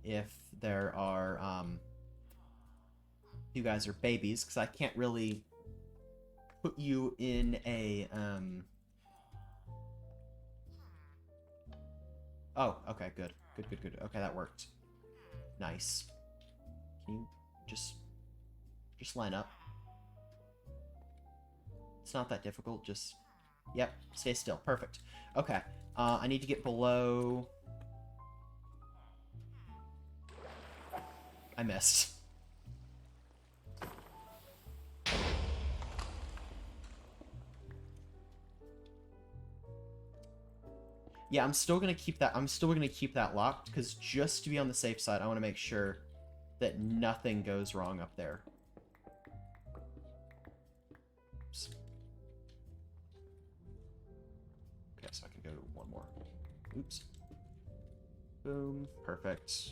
Speaker 1: if there are, you guys are babies, because I can't really put you in a, Oh, okay, good. Good. Okay, that worked. Nice. Can you just line up? It's not that difficult, just... Yep, stay still. Perfect. Okay, I need to get below... I missed. Yeah, I'm still gonna keep that locked, because just to be on the safe side, I want to make sure that nothing goes wrong up there. Oops. Okay, so I can go one more. Oops. Boom. Perfect.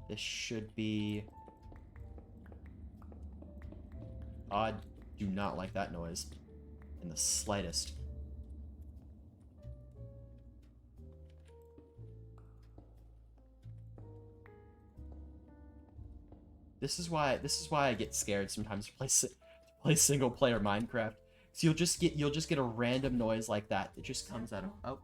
Speaker 1: This should be... I do not like that noise in the slightest. This is why I get scared sometimes to play single player Minecraft. So you'll just get a random noise like that. It just comes out of... Oh.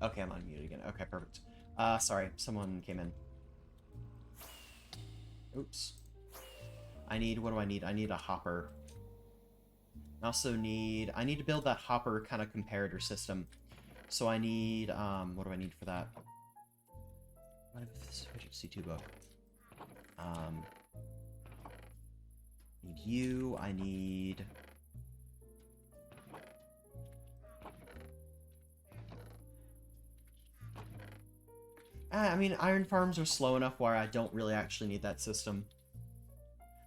Speaker 1: Okay, I'm unmuted again. Okay, perfect. Sorry, someone came in. Oops. What do I need? I need a hopper. I also need... I need to build that hopper kind of comparator system. So I need, what do I need for that? What if this is efficiency 2 book? Need you, I need... I mean, iron farms are slow enough where I don't really actually need that system.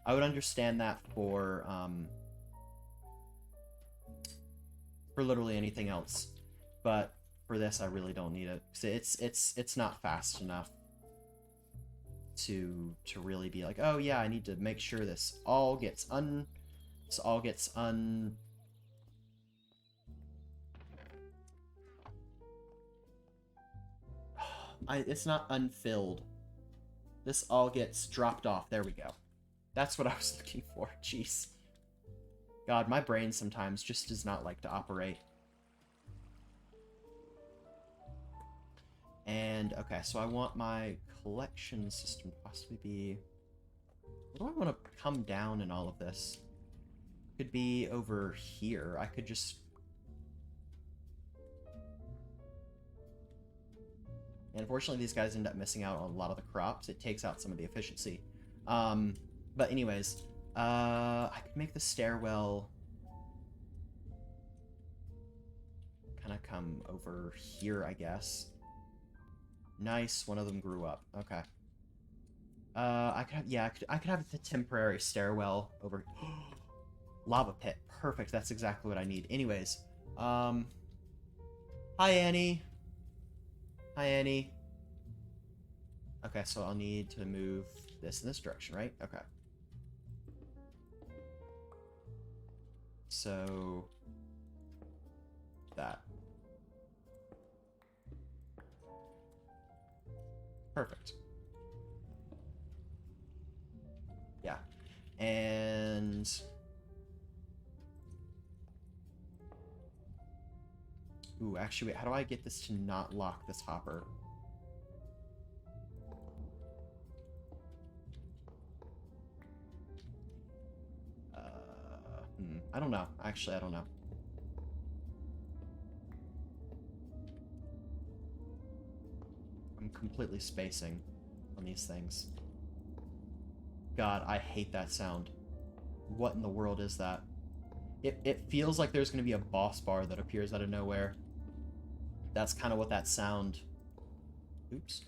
Speaker 1: I would understand that for literally anything else. But for this, I really don't need it. 'Cause it's not fast enough to really be like, oh yeah, I need to make sure this all gets it's not unfilled. This all gets dropped off. There we go. That's what I was looking for. Jeez. God, my brain sometimes just does not like to operate. And, okay, so I want my collection system to possibly be... What do I want to come down in all of this? Could be over here. I could just... And unfortunately, these guys end up missing out on a lot of the crops. It takes out some of the efficiency. But anyways, I could make the stairwell kind of come over here, I guess. Nice, one of them grew up. Okay. I could have the temporary stairwell over... Lava pit. Perfect, that's exactly what I need. Anyways, hi, Annie. Hi, Annie. Okay, so I'll need to move this in this direction, right? Okay. So... that. Perfect. Yeah. And... ooh, actually, wait, how do I get this to not lock this hopper? I don't know. Actually, I don't know. I'm completely spacing on these things. God, I hate that sound. What in the world is that? It feels like there's going to be a boss bar that appears out of nowhere. That's kind of what that sound... oops.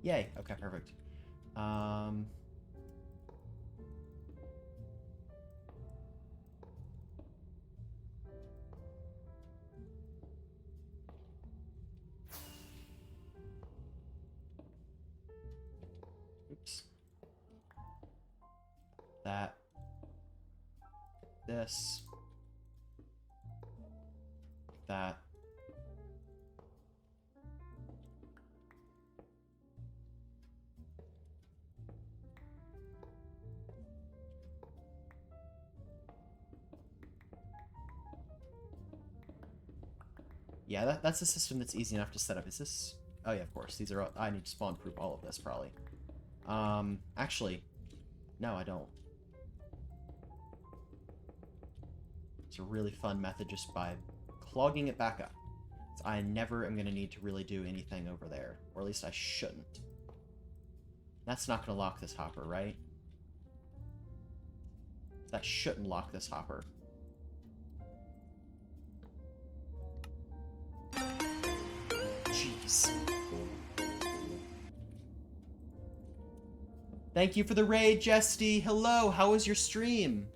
Speaker 1: Yay. Okay, perfect. Oops. That. This. That. Yeah, that's a system that's easy enough to set up. Is this... oh yeah, of course. These are all... I need to spawn proof all of this, probably. Actually... no, I don't. It's a really fun method just by clogging it back up. So I never am going to need to really do anything over there. Or at least I shouldn't. That's not going to lock this hopper, right? That shouldn't lock this hopper. Jeez. Thank you for the raid, Jesty. Hello, how was your stream?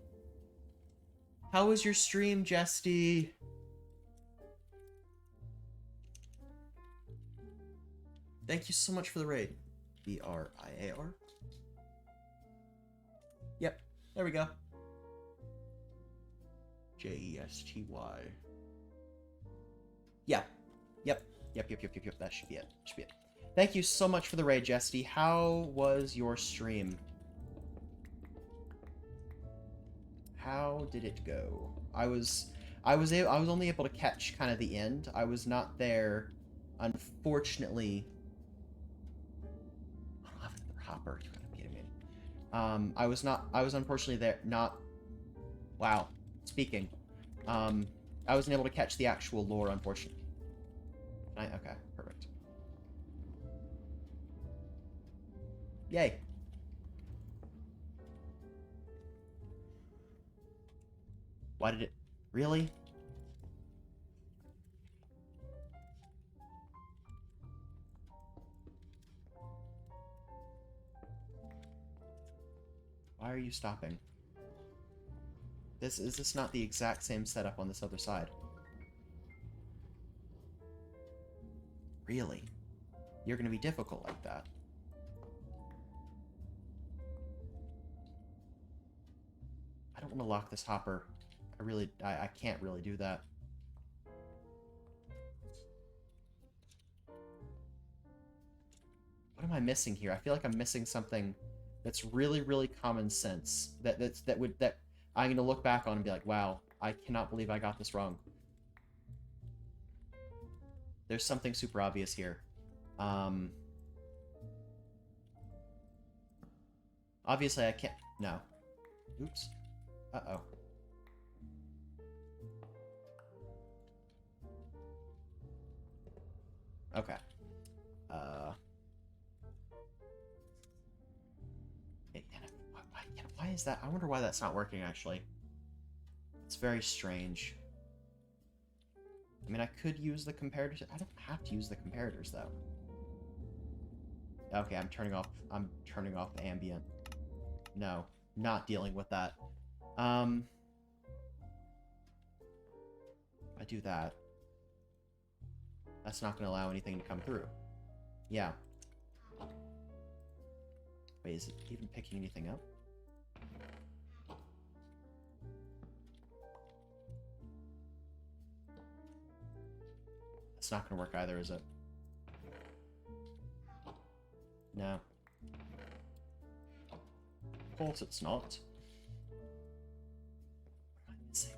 Speaker 1: How was your stream, Jesty? Thank you so much for the raid. B-R-I-A-R. Yep, there we go. J-E-S-T-Y. Yeah. Yep. That should be it. Thank you so much for the raid, Jesty. How was your stream? How did it go? I was only able to catch kind of the end. I was not there, unfortunately. I don't have another hopper. You gotta be kidding me. I was unfortunately there. Not. Wow. Speaking. I wasn't able to catch the actual lore, unfortunately. Okay, perfect. Yay. Why did it... really? Why are you stopping? Is this not the exact same setup on this other side? Really? You're gonna be difficult like that? I don't want to lock this hopper. I can't really do that. What am I missing here? I feel like I'm missing something that's really, really common sense. That I'm gonna look back on and be like, wow, I cannot believe I got this wrong. There's something super obvious here. Obviously I can't... no. Oops. Uh-oh. Okay. Why is that? I wonder why that's not working, actually. It's very strange. I mean, I could use the comparators. I don't have to use the comparators, though. Okay, I'm turning off the ambient. No, not dealing with that. I do that, that's not going to allow anything to come through. Yeah. Wait, is it even picking anything up? It's not going to work either, is it? No. Of course it's not. What am I missing?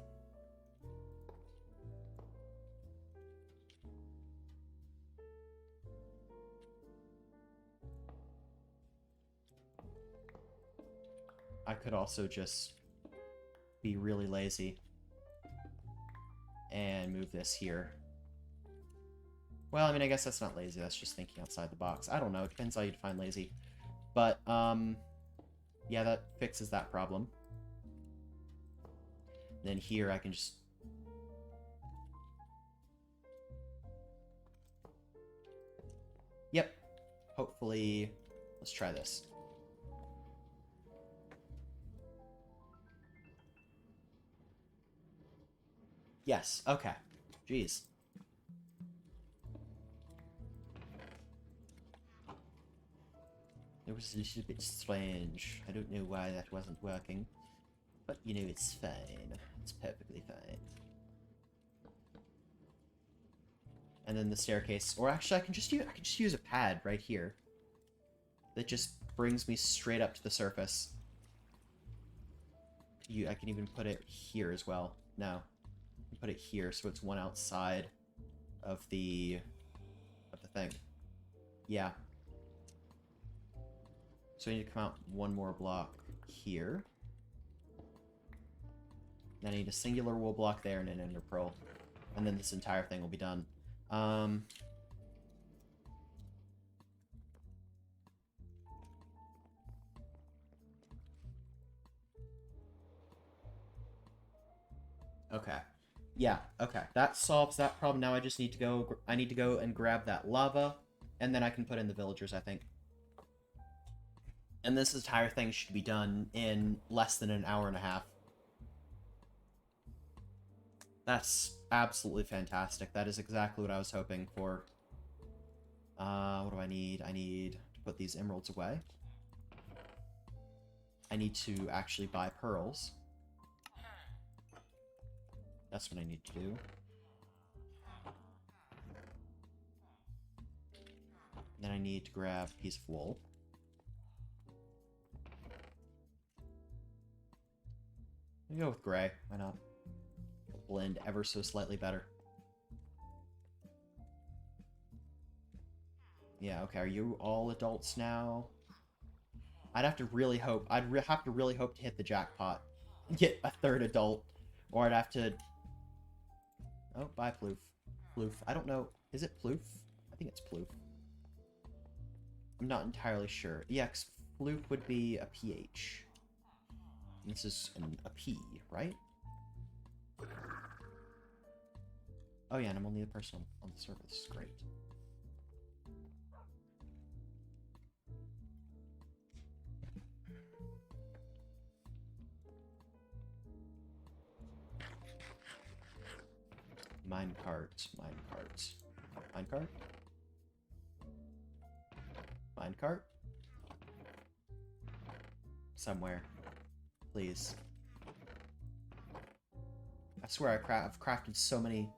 Speaker 1: I could also just be really lazy and move this here. Well, I mean, I guess that's not lazy, that's just thinking outside the box. I don't know, it depends how you define lazy. But, yeah, that fixes that problem. And then here I can just... Yep. Hopefully... Let's try this. Yes, okay. Jeez. It was a little bit strange. I don't know why that wasn't working. But, you know, it's fine. It's perfectly fine. And then the staircase... Or actually, I can just use a pad right here. That just brings me straight up to the surface. I can even put it here as well. No. Put it here so it's one outside of the thing. Yeah. So I need to come out one more block here. Then I need a singular wool block there and an ender pearl. And then this entire thing will be done. Okay. Yeah, okay. That solves that problem. Now I just need to go... I need to go and grab that lava, and then I can put in the villagers, I think. And this entire thing should be done in less than an hour and a half. That's absolutely fantastic. That is exactly what I was hoping for. What do I need? I need to put these emeralds away. I need to actually buy pearls. That's what I need to do. Then I need to grab a piece of wool. I'll go with gray. Why not? It'll blend ever so slightly better. Yeah, okay. Are you all adults now? I'd have to really hope. Have to really hope to hit the jackpot. Get a third adult. Or I'd have to... Oh, bye, Ploof. Ploof. I don't know. Is it Ploof? I think it's Ploof. I'm not entirely sure. Yeah, 'cause Ploof would be a PH. This is a P, right? Oh yeah, and I'm only the person on the surface. Great. Minecart, minecart. Minecart? Minecart? Somewhere. Please. I swear I've crafted so many...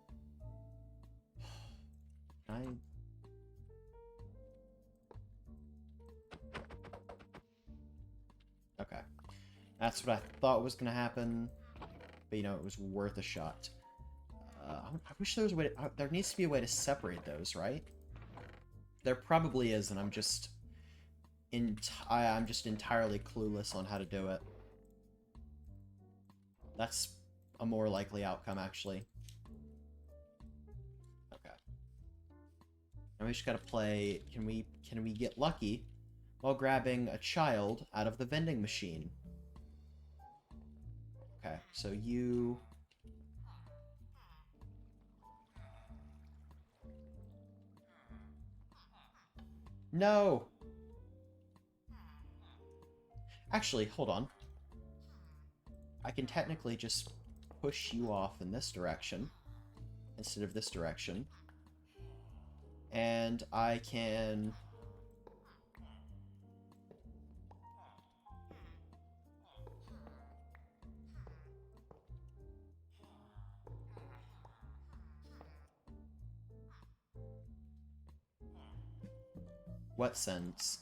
Speaker 1: Okay. That's what I thought was going to happen. But, you know, it was worth a shot. I wish there was a way to... there needs to be a way to separate those, right? There probably is, and I'm just... I'm just entirely clueless on how to do it. That's a more likely outcome, actually. Okay. Now we just gotta play... Can we get lucky while grabbing a child out of the vending machine? Okay, so you... No! Actually, hold on. I can technically just push you off in this direction. instead of this direction. And I can... What sense?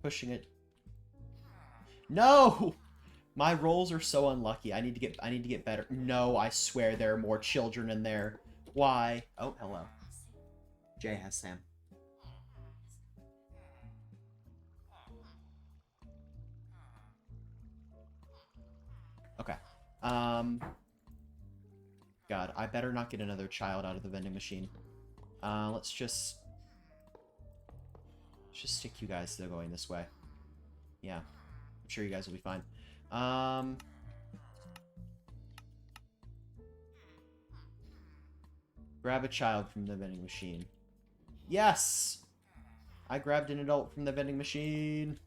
Speaker 1: Pushing it. No! My rolls are so unlucky. I need to get better. No, I swear there are more children in there. Why? Oh, hello. Jay has Sam. Okay. God, I better not get another child out of the vending machine. Let's just stick you guys to going this way. Yeah. I'm sure you guys will be fine. Grab a child from the vending machine. Yes! I grabbed an adult from the vending machine.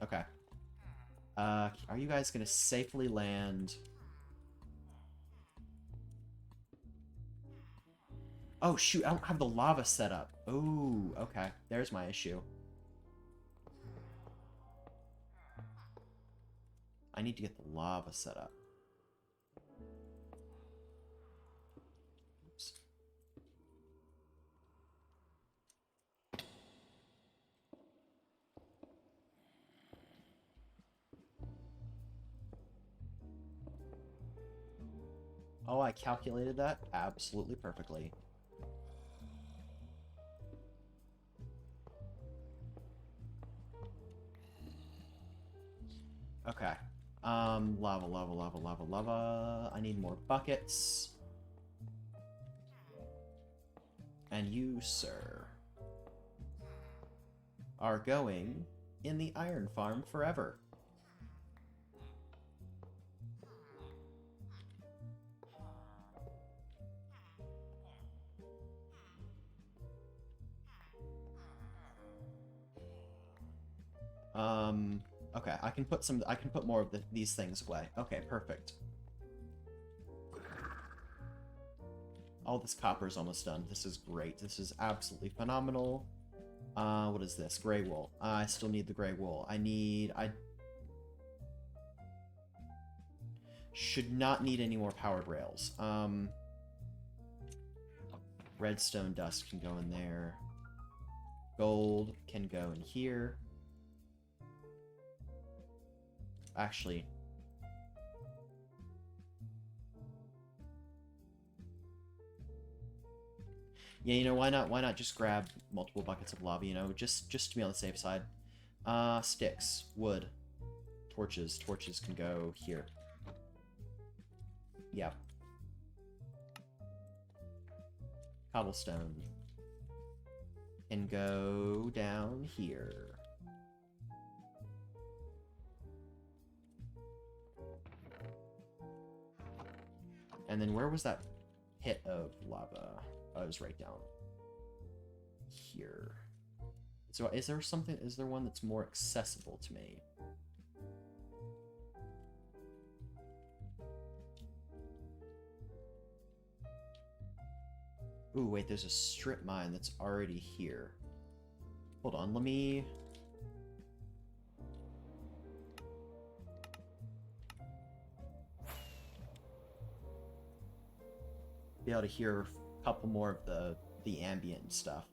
Speaker 1: Okay. Are you guys gonna safely land? Oh, shoot, I don't have the lava set up. Ooh, okay. There's my issue. I need to get the lava set up. Oops. Oh, I calculated that absolutely perfectly. Okay. Lava, lava, lava, lava, lava. I need more buckets. And you, sir, are going in the iron farm forever. Okay, I can put more of these things away. Okay, perfect. All this copper is almost done. This is great. This is absolutely phenomenal. What is this? Gray wool. I still need the gray wool. I should not need any more powered rails. Redstone dust can go in there. Gold can go in here. Actually, yeah, you know, why not just grab multiple buckets of lava, you know, just to be on the safe side. Sticks, wood, torches can go here. Yep. Cobblestone can go down here. And then where was that pit of lava? Oh, it was right down here. So is there one that's more accessible to me? Ooh, wait, there's a strip mine that's already here. Hold on, let me... be able to hear a couple more of the ambient stuff.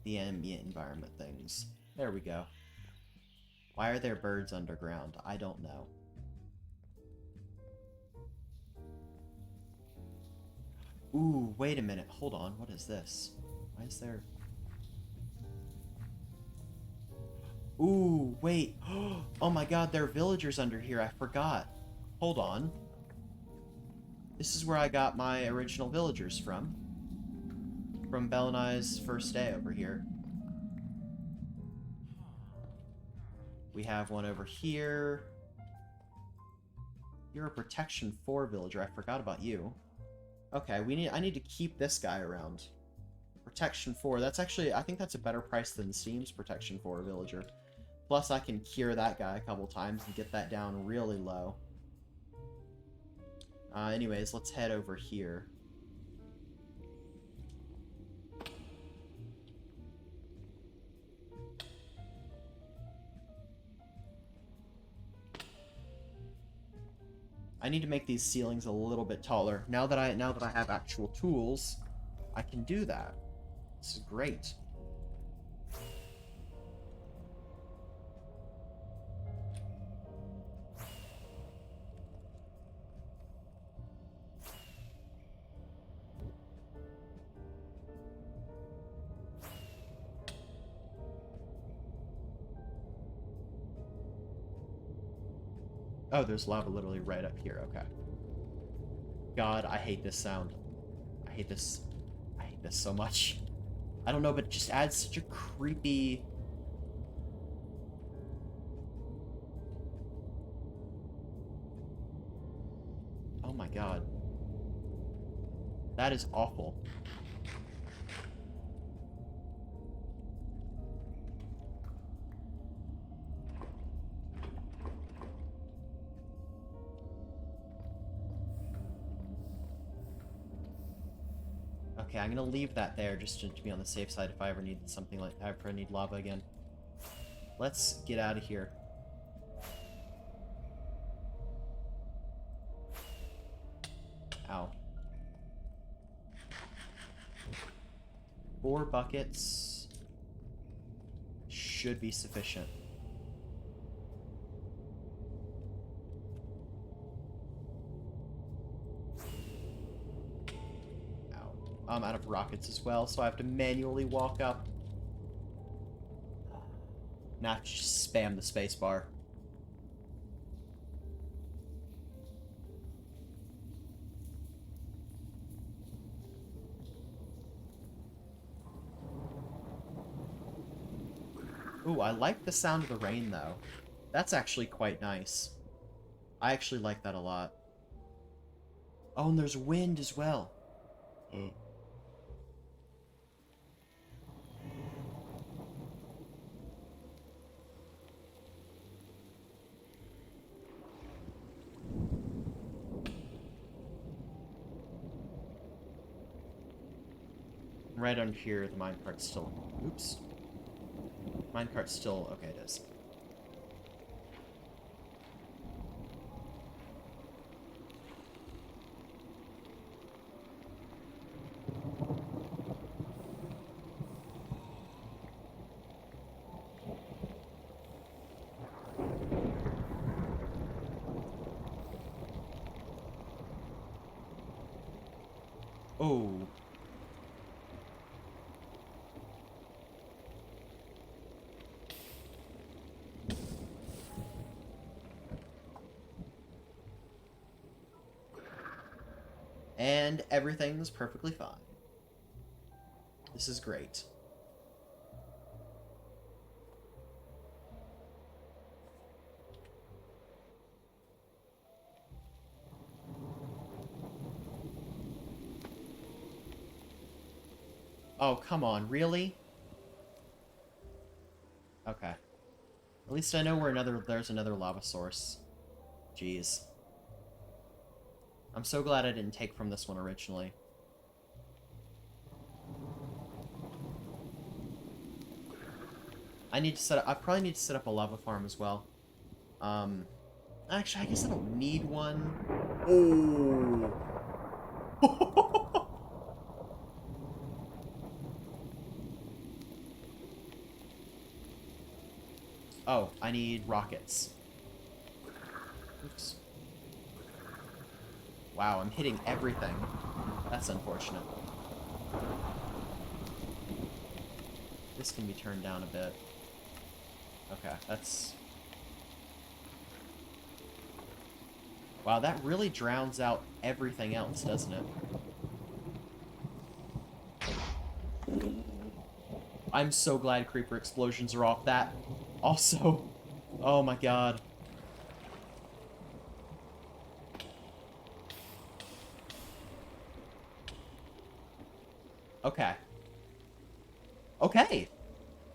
Speaker 1: The ambient environment things. There we go. Why are there birds underground? I don't know. Ooh, wait a minute. Hold on. What is this? Why is there... Ooh, wait. Oh my god, there are villagers under here. I forgot. Hold on. This is where I got my original villagers from. From Belle and I's first day over here. We have one over here. You're a Protection 4 villager. I forgot about you. Okay, I need to keep this guy around. Protection 4. That's actually, I think that's a better price than Steam's Protection 4 villager. Plus, I can cure that guy a couple times and get that down really low. Anyways, let's head over here. I need to make these ceilings a little bit taller. Now that I have actual tools, I can do that. This is great. Oh, there's lava literally right up here. Okay. God, I hate this sound. I hate this. I hate this so much. I don't know, but it just adds such a creepy... Oh my god. That is awful. Okay, I'm gonna leave that there just to be on the safe side if I ever need something like... I ever need lava again. Let's get out of here. Ow. 4 buckets should be sufficient. Ow. I'm out of rockets as well, so I have to manually walk up. Not just spam the spacebar. Ooh, I like the sound of the rain, though. That's actually quite nice. I actually like that a lot. Oh, and there's wind as well. Right under here, the minecart's still... Oops. Minecart's still... Okay, it is. Oh. And everything's perfectly fine. This is great. Oh, come on, really? Okay. At least I know where there's another lava source. Jeez. I'm so glad I didn't take from this one originally. I probably need to set up a lava farm as well. Actually, I guess I don't need one. Oh! Oh, I need rockets. Oops. Wow, I'm hitting everything. That's unfortunate. This can be turned down a bit. Okay, that's... Wow, that really drowns out everything else, doesn't it? I'm so glad creeper explosions are off. That also... Oh my god. Okay. Okay.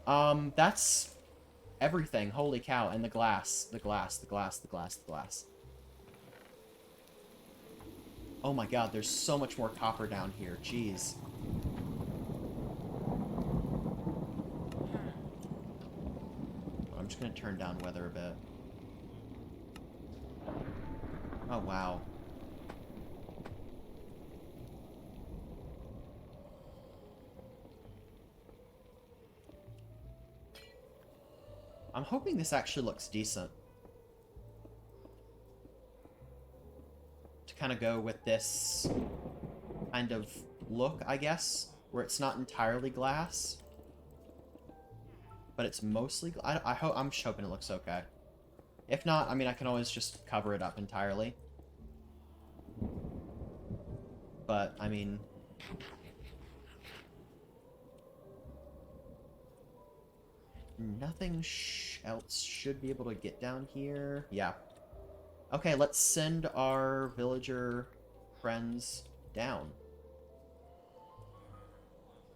Speaker 1: That's Everything. Holy cow. And the glass. The glass. The glass. The glass. The glass. Oh my god, there's so much more copper down here. Jeez. I'm just gonna turn down weather a bit. Oh, wow. I'm hoping this actually looks decent. To kind of go with this kind of look, I guess, where it's not entirely glass, but it's mostly. I'm just hoping it looks okay. If not, I mean, I can always just cover it up entirely. But I mean, nothing else should be able to get down here. Yeah. Okay, let's send our villager friends down.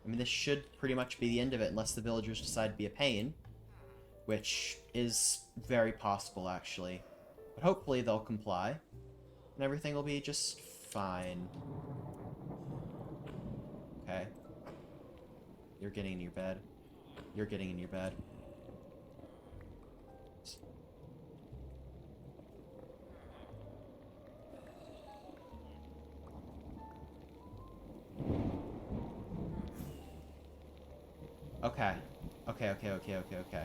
Speaker 1: I mean, this should pretty much be the end of it, unless the villagers decide to be a pain. Which is very possible, actually. But hopefully they'll comply. And everything will be just fine. Okay. You're getting in your bed. You're getting in your bed. Okay. Okay, okay, okay, okay, okay.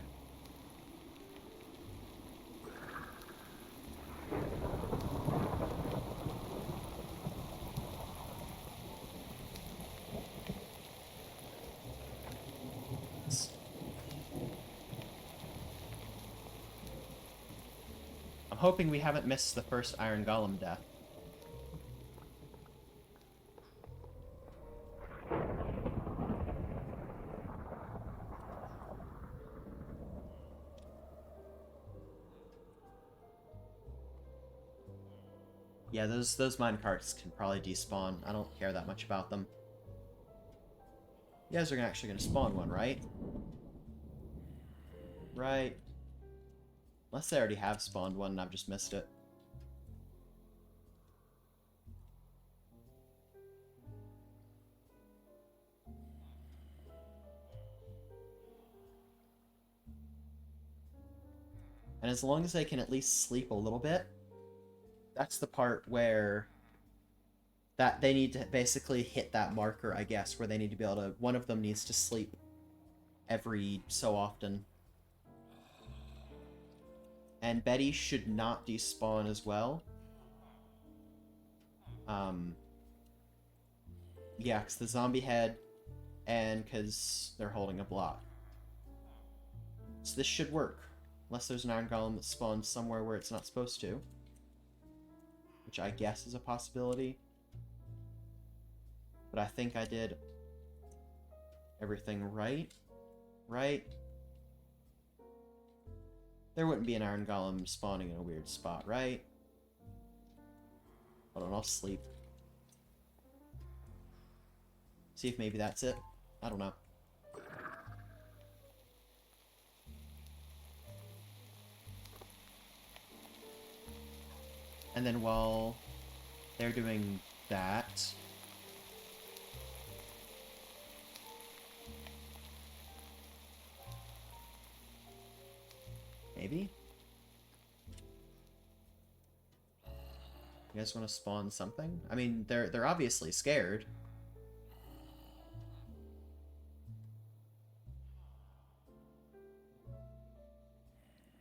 Speaker 1: I'm hoping we haven't missed the first Iron Golem death. Yeah, those minecarts can probably despawn. I don't care that much about them. You guys are actually gonna spawn one, right? Right. Unless they already have spawned one and I've just missed it. And as long as they can at least sleep a little bit, that's the part where that they need to basically hit that marker, I guess, where they need to be able to, one of them needs to sleep every so often. And Betty should not despawn as well. Yeah, because the zombie head, and because they're holding a block. So this should work. Unless there's an iron golem that spawns somewhere where it's not supposed to. Which I guess is a possibility. But I think I did everything right. Right? There wouldn't be an iron golem spawning in a weird spot, right? Hold on, I'll sleep. See if maybe that's it. I don't know. And then while they're doing that... Maybe? You guys want to spawn something? I mean, they're obviously scared.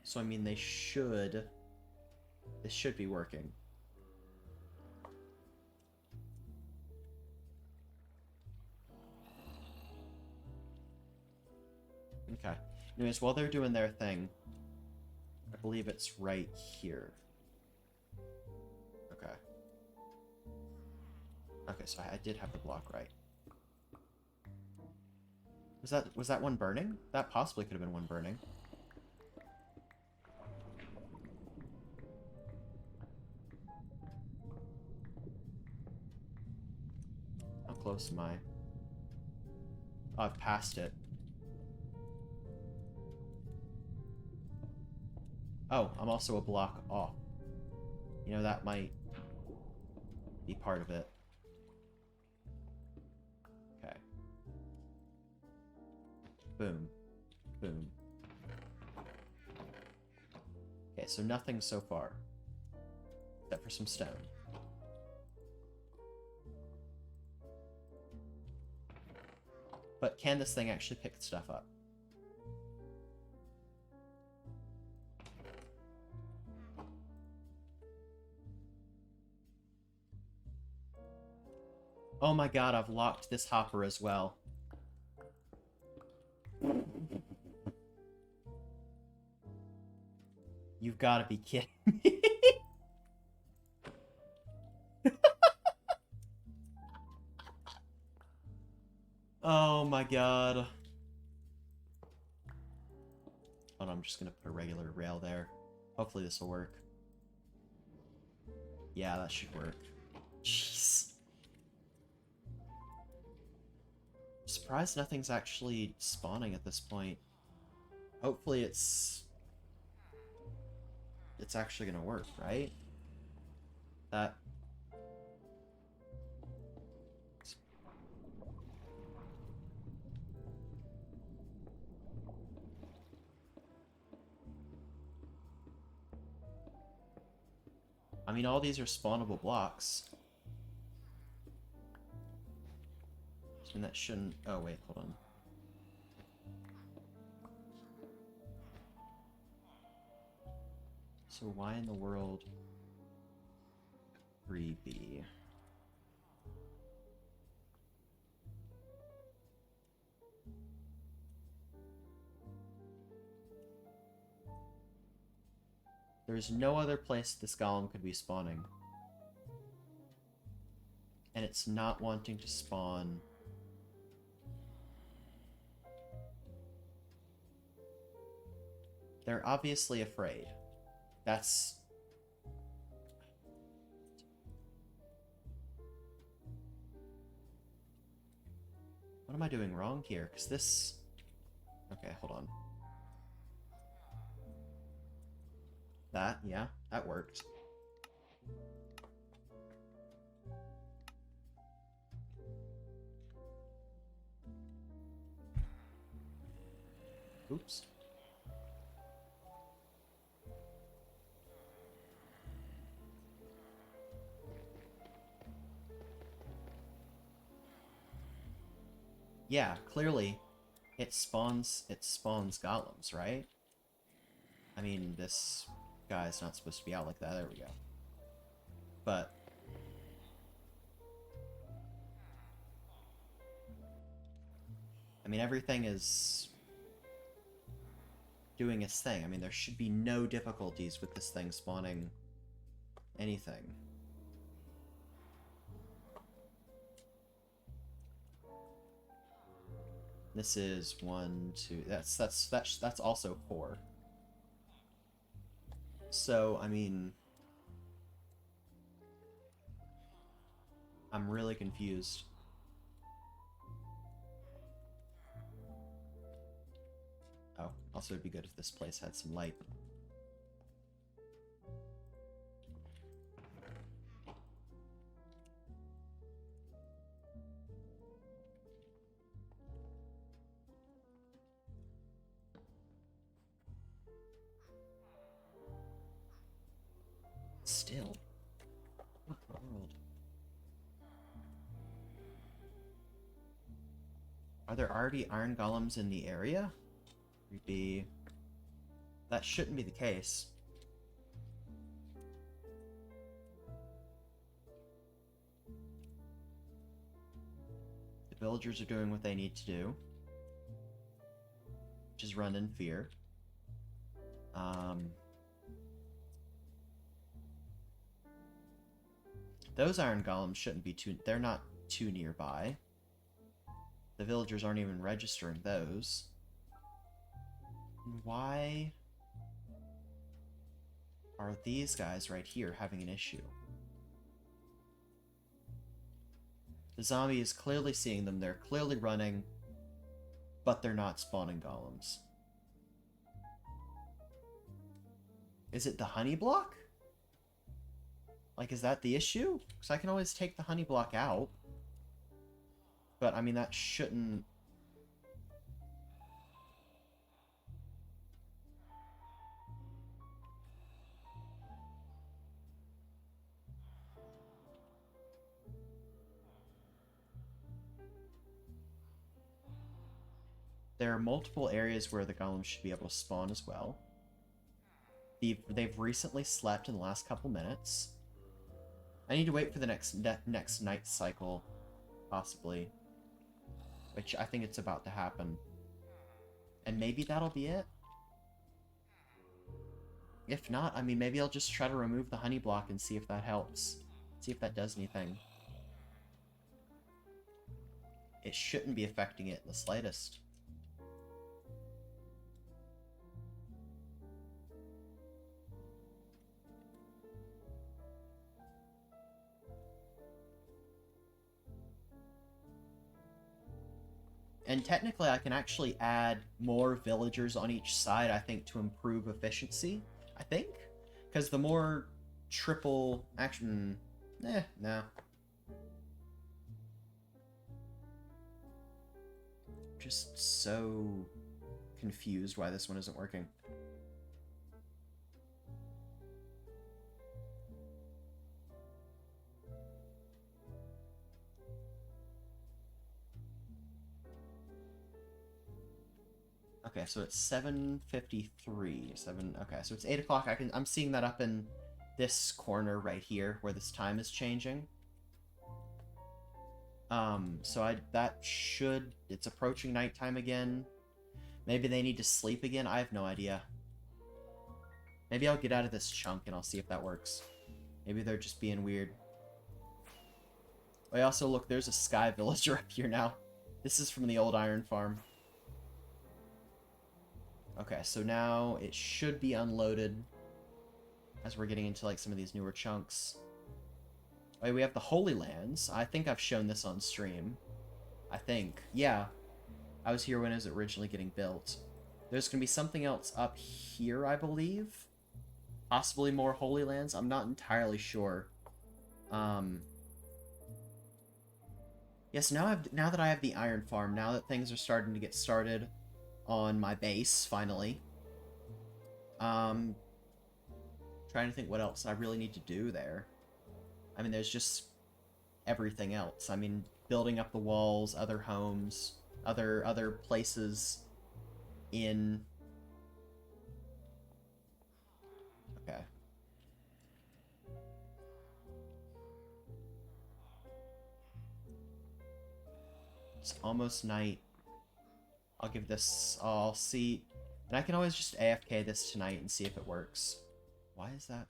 Speaker 1: So, I mean, they should... This should be working. Okay. Anyways, while they're doing their thing, I believe it's right here. Okay. Okay, so I did have the block right. Was that one burning? That possibly could have been one burning. How close am I? Oh, I've passed it. Oh, I'm also a block off. You know, that might be part of it. Okay. Boom. Boom. Okay, so nothing so far. Except for some stone. But can this thing actually pick stuff up? Oh my god, I've locked this hopper as well. You've got to be kidding me. Oh my god. Hold on, I'm just gonna put a regular rail there. Hopefully this will work. Yeah, that should work. Jeez. Surprised nothing's actually spawning at this point. Hopefully it's actually gonna work, right? That... I mean, all these are spawnable blocks. And that shouldn't... Oh, wait, hold on. So why in the world... 3B? There's no other place this golem could be spawning. And it's not wanting to spawn... They're obviously afraid. That's... What am I doing wrong here? Because this... Okay, hold on. That, yeah, that worked. Oops. Yeah, clearly it spawns golems, right? I mean, this guy's not supposed to be out like that. There we go. But I mean, everything is doing its thing. I mean, there should be no difficulties with this thing spawning anything. This is 1, 2. That's also 4. So, I mean, I'm really confused. Oh, also it'd be good if this place had some light. Still? What in the world? Are there already iron golems in the area? Creepy. That shouldn't be the case. The villagers are doing what they need to do, which is run in fear. Those iron golems shouldn't be too... They're not too nearby. The villagers aren't even registering those. Why are these guys right here having an issue? The zombie is clearly seeing them. They're clearly running, but they're not spawning golems. Is it the honey block? Like, is that the issue? Because I can always take the honey block out. But, I mean, that shouldn't... There are multiple areas where the golems should be able to spawn as well. They've recently slept in the last couple minutes. I need to wait for the next night cycle, possibly. Which I think it's about to happen. And maybe that'll be it? If not, I mean, maybe I'll just try to remove the honey block and see if that helps. See if that does anything. It shouldn't be affecting it in the slightest. And technically, I can actually add more villagers on each side, I think, to improve efficiency. I think? Because the more triple action... no. Just so confused why this one isn't working. Okay, so it's 7:53. Okay, so it's 8 o'clock. I'm seeing that up in this corner right here where this time is changing. It's approaching nighttime again. Maybe they need to sleep again. I have no idea. Maybe I'll get out of this chunk and I'll see if that works. Maybe they're just being weird. Oh, also, look, there's a sky villager up here now. This is from the old iron farm. Okay, so now it should be unloaded as we're getting into, like, some of these newer chunks. Oh, we have the Holy Lands. I think I've shown this on stream. I think. Yeah. I was here when it was originally getting built. There's going to be something else up here, I believe. Possibly more Holy Lands. I'm not entirely sure. Yes, now that I have the iron farm, now that things are starting to get started on my base, finally. Trying to think what else I really need to do there. I mean, there's just everything else. I mean, building up the walls, other homes, other places in... Okay. It's almost night. I'll see. And I can always just AFK this tonight and see if it works. Why is that?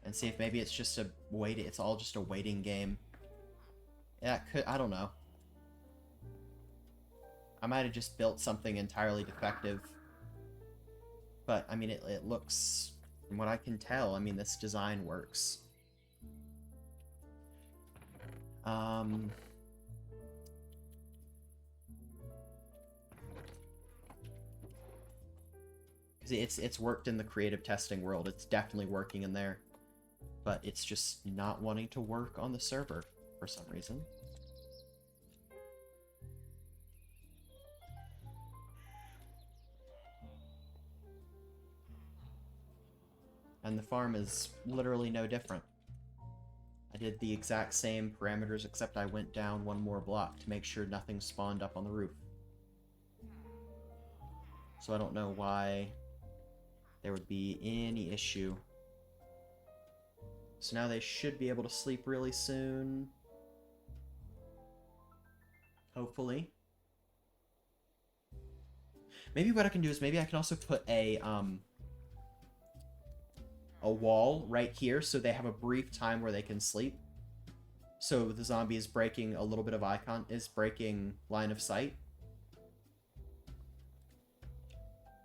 Speaker 1: And see if maybe it's just it's all just a waiting game. Yeah, I don't know. I might have just built something entirely defective. But, I mean, it looks, from what I can tell, I mean, this design works. Because it's worked in the creative testing world. It's definitely working in there. But it's just not wanting to work on the server for some reason. And the farm is literally no different. I did the exact same parameters, except I went down one more block to make sure nothing spawned up on the roof. So I don't know why there would be any issue. So now they should be able to sleep really soon. Hopefully. Maybe what I can do is maybe I can also put a wall right here so they have a brief time where they can sleep. So the zombie is breaking a little bit of breaking line of sight.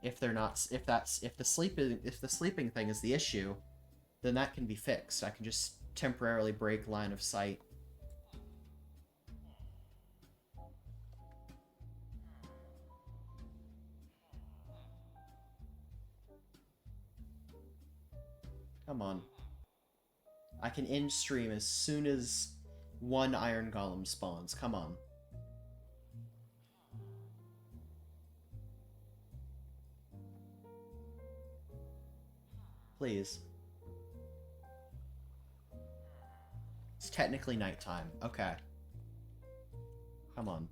Speaker 1: If the sleeping thing is the issue, then that can be fixed. I can just temporarily break line of sight. Come on. I can end stream as soon as one iron golem spawns. Come on. Please. It's technically nighttime. Okay. Come on.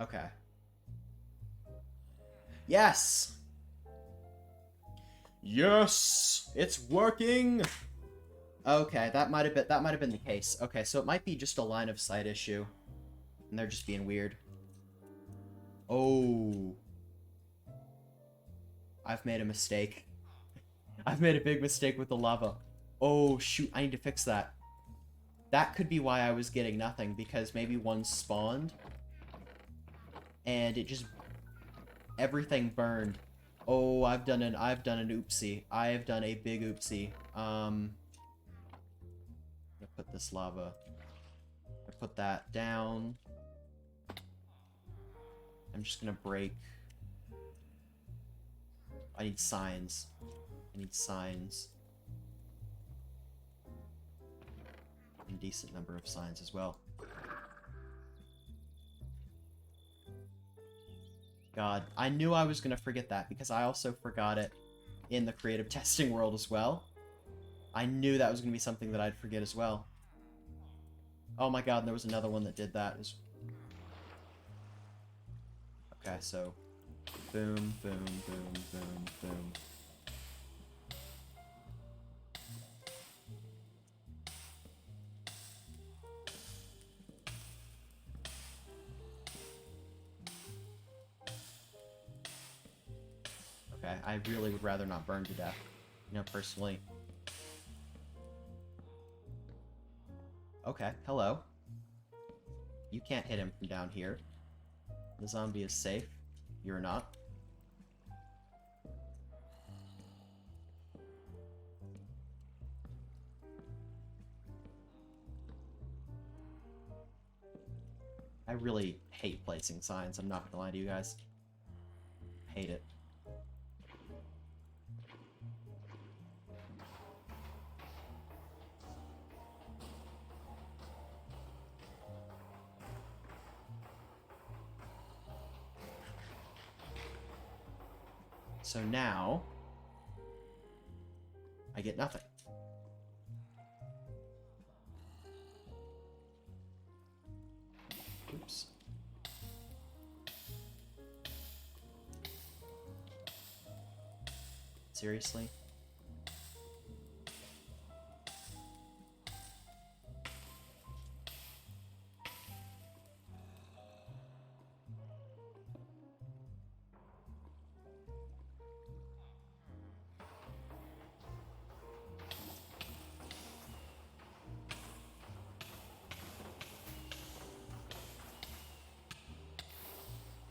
Speaker 1: Okay. Yes! Yes! It's working! Okay, that might have been the case. Okay, so it might be just a line of sight issue. And they're just being weird. Oh. I've made a mistake. I've made a big mistake with the lava. Oh, shoot, I need to fix that. That could be why I was getting nothing, because maybe one spawned. And it just... everything burned. Oh, I've done an oopsie. I have done a big oopsie. I'm gonna put this lava. I put that down. I'm just gonna break. I need signs. I need signs. A decent number of signs as well. God, I knew I was gonna forget that because I also forgot it in the creative testing world as well. I knew that was gonna be something that I'd forget as well. Oh my god, and there was another one that did that. Okay, so boom, boom, boom, boom, boom. Okay, I really would rather not burn to death, you know, personally. Okay, hello. You can't hit him from down here. The zombie is safe. You're not. I really hate placing signs, I'm not gonna lie to you guys. Hate it. So now, I get nothing. Oops. Seriously?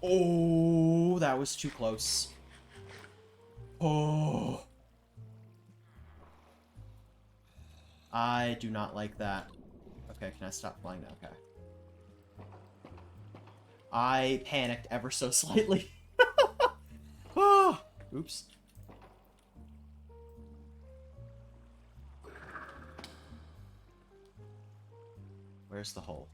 Speaker 1: Oh, that was too close. Oh. I do not like that. Okay, can I stop flying now? Okay. I panicked ever so slightly. Oh, oops. Where's the hole?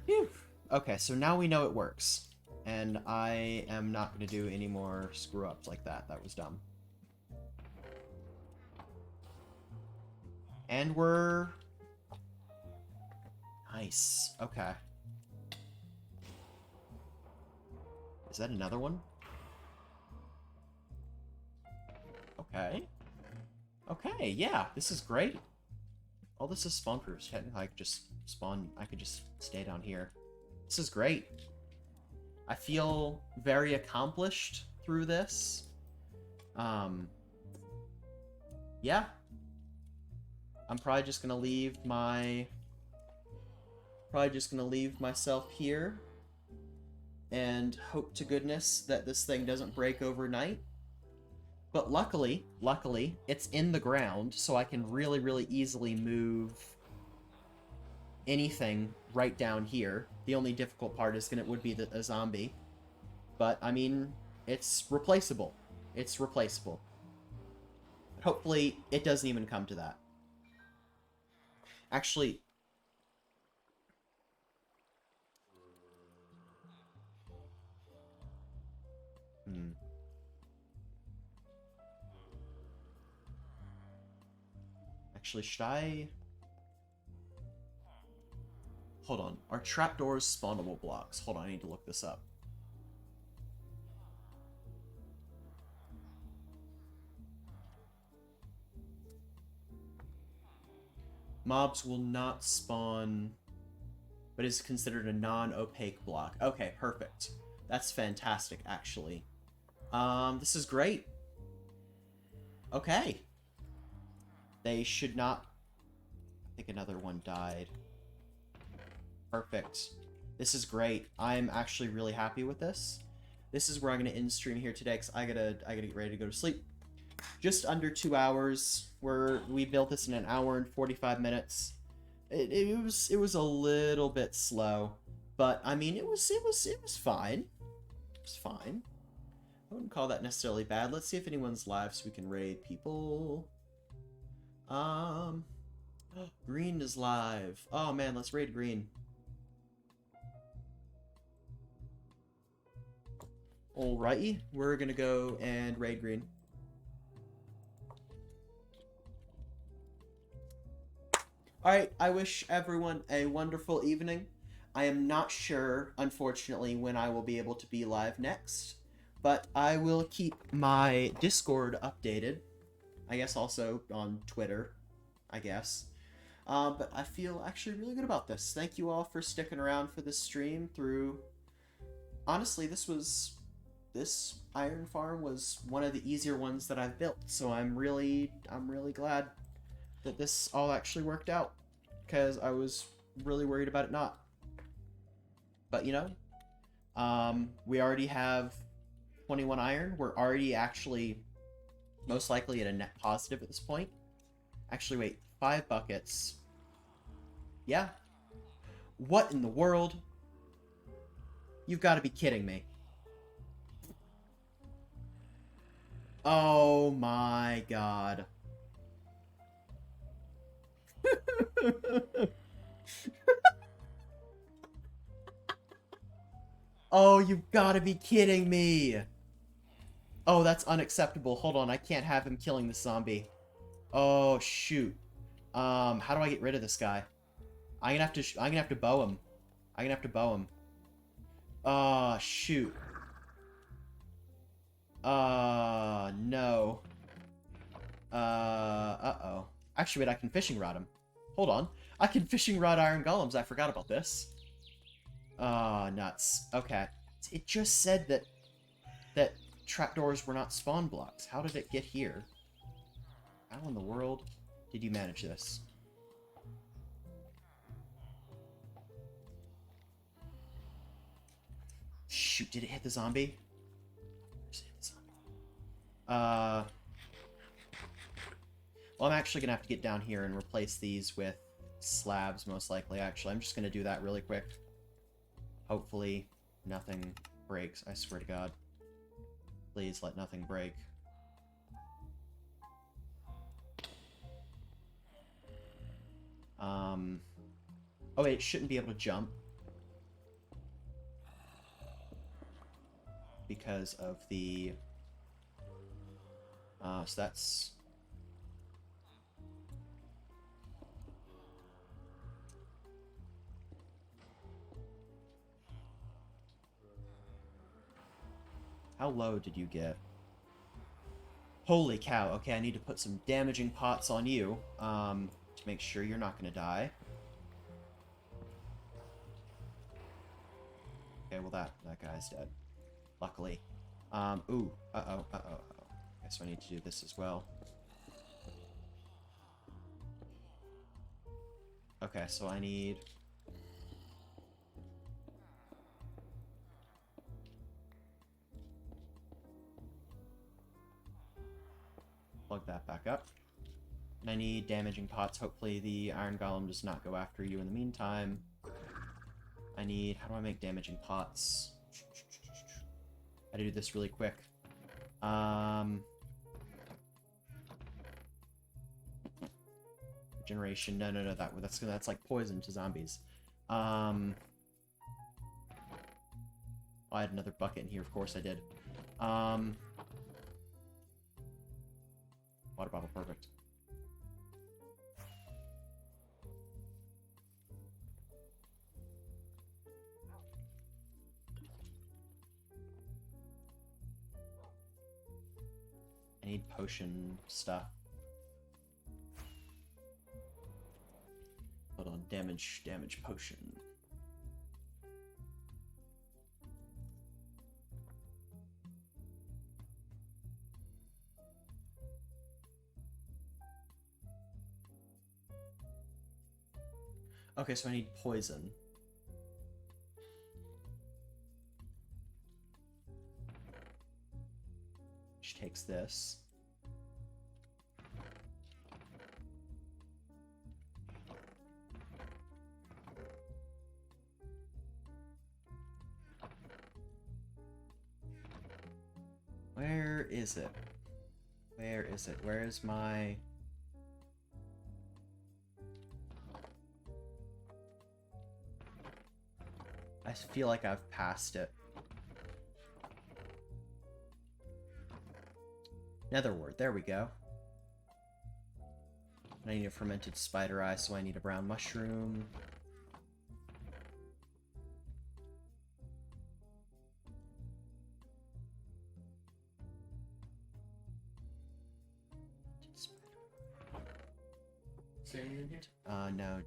Speaker 1: Phew. Okay, so now we know it works. And I am not going to do any more screw-ups like that. That was dumb. And we're... Nice. Okay. Is that another one? Okay. Okay, yeah, this is great. Oh, this is spawn proofs. Technically, I could just spawn... I could just stay down here. This is great. I feel very accomplished through this. Yeah. I'm probably just gonna leave my... Probably just gonna leave myself here. And hope to goodness that this thing doesn't break overnight. But luckily, it's in the ground, so I can really, really easily move anything right down here. The only difficult part would be a zombie. But, I mean, it's replaceable. It's replaceable. Hopefully, it doesn't even come to that. Actually... Actually, should I... Hold on. Are trapdoors spawnable blocks? Hold on, I need to look this up. Mobs will not spawn, but is considered a non-opaque block. Okay, perfect. That's fantastic, actually. This is great. Okay. They should not... I think another one died. Perfect. This is great. I'm actually really happy with this. This is where I'm going to end stream here today, because I gotta get ready to go to sleep. Just under 2 hours. We built this in an hour and 45 minutes. It was a little bit slow, but I mean it was fine. It was fine. I wouldn't call that necessarily bad. Let's see if anyone's live so we can raid people. Green is live. Oh man, let's raid Green. Alrighty, we're gonna go and raid Green. Alright, I wish everyone a wonderful evening. I am not sure, unfortunately, when I will be able to be live next, but I will keep my Discord updated. I guess also on Twitter, I guess. But I feel actually really good about this. Thank you all for sticking around for this stream through... Honestly, this iron farm was one of the easier ones that I've built, so I'm really glad that this all actually worked out, because I was really worried about it not. But you know, we already have 21 iron. We're already actually most likely at a net positive at this point. Actually, wait, 5 buckets. Yeah. What in the world? You've got to be kidding me. Oh my god. Oh, you've got to be kidding me. Oh, that's unacceptable. Hold on, I can't have him killing the zombie. Oh, shoot. How do I get rid of this guy? I'm gonna have to bow him. I'm gonna have to bow him. Oh, shoot. No. Uh-oh. Actually, wait, I can fishing rod him. Hold on. I can fishing rod iron golems. I forgot about this. Nuts. Okay. It just said that trapdoors were not spawn blocks. How did it get here? How in the world did you manage this? Shoot, did it hit the zombie? Well, I'm actually gonna have to get down here and replace these with slabs, most likely, actually. I'm just gonna do that really quick. Hopefully, nothing breaks, I swear to God. Please let nothing break. Oh wait, it shouldn't be able to jump. Because of the... so that's... How low did you get? Holy cow. Okay, I need to put some damaging pots on you, to make sure you're not gonna die. Okay, well that guy's dead. Luckily. Ooh. Uh-oh. Okay, so I need to do this as well. Okay, so I need... Plug that back up. And I need damaging pots. Hopefully the iron golem does not go after you in the meantime. I need... How do I make damaging pots? I gotta do this really quick. Regeneration. No. That's like poison to zombies. I had another bucket in here. Of course I did. Water bottle. Perfect. I need potion stuff. Hold on, damage potion. Okay, so I need poison. Which takes this. Where is it? Where is it? Where is my... I feel like I've passed it. Netherwort, there we go. I need a fermented spider eye, so I need a brown mushroom. No.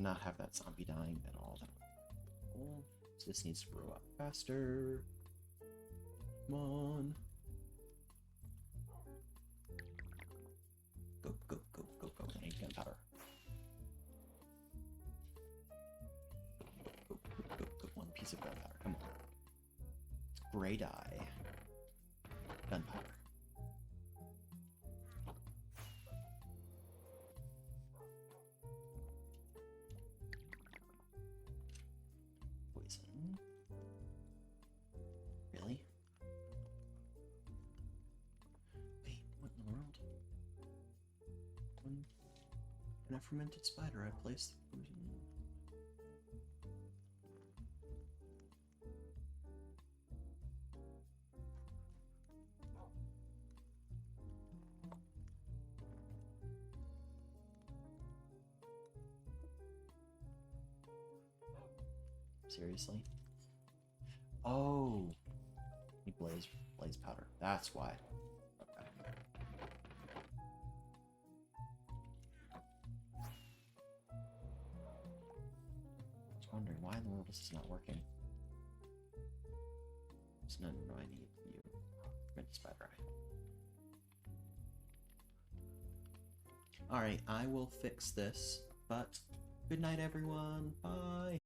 Speaker 1: Not have that zombie dying at all. So this needs to grow up faster. Come on. Go. I need gunpowder. Go. One piece of gunpowder. Come on. It's gray dye. Gunpowder. Really? Wait, what in the world? In a fermented spider, I placed the poison. Seriously? Oh, he blaze powder. That's why. Okay. I was wondering why in the world this is not working. So no, I need you. Fermented spider eye. All right, I will fix this. But good night, everyone. Bye.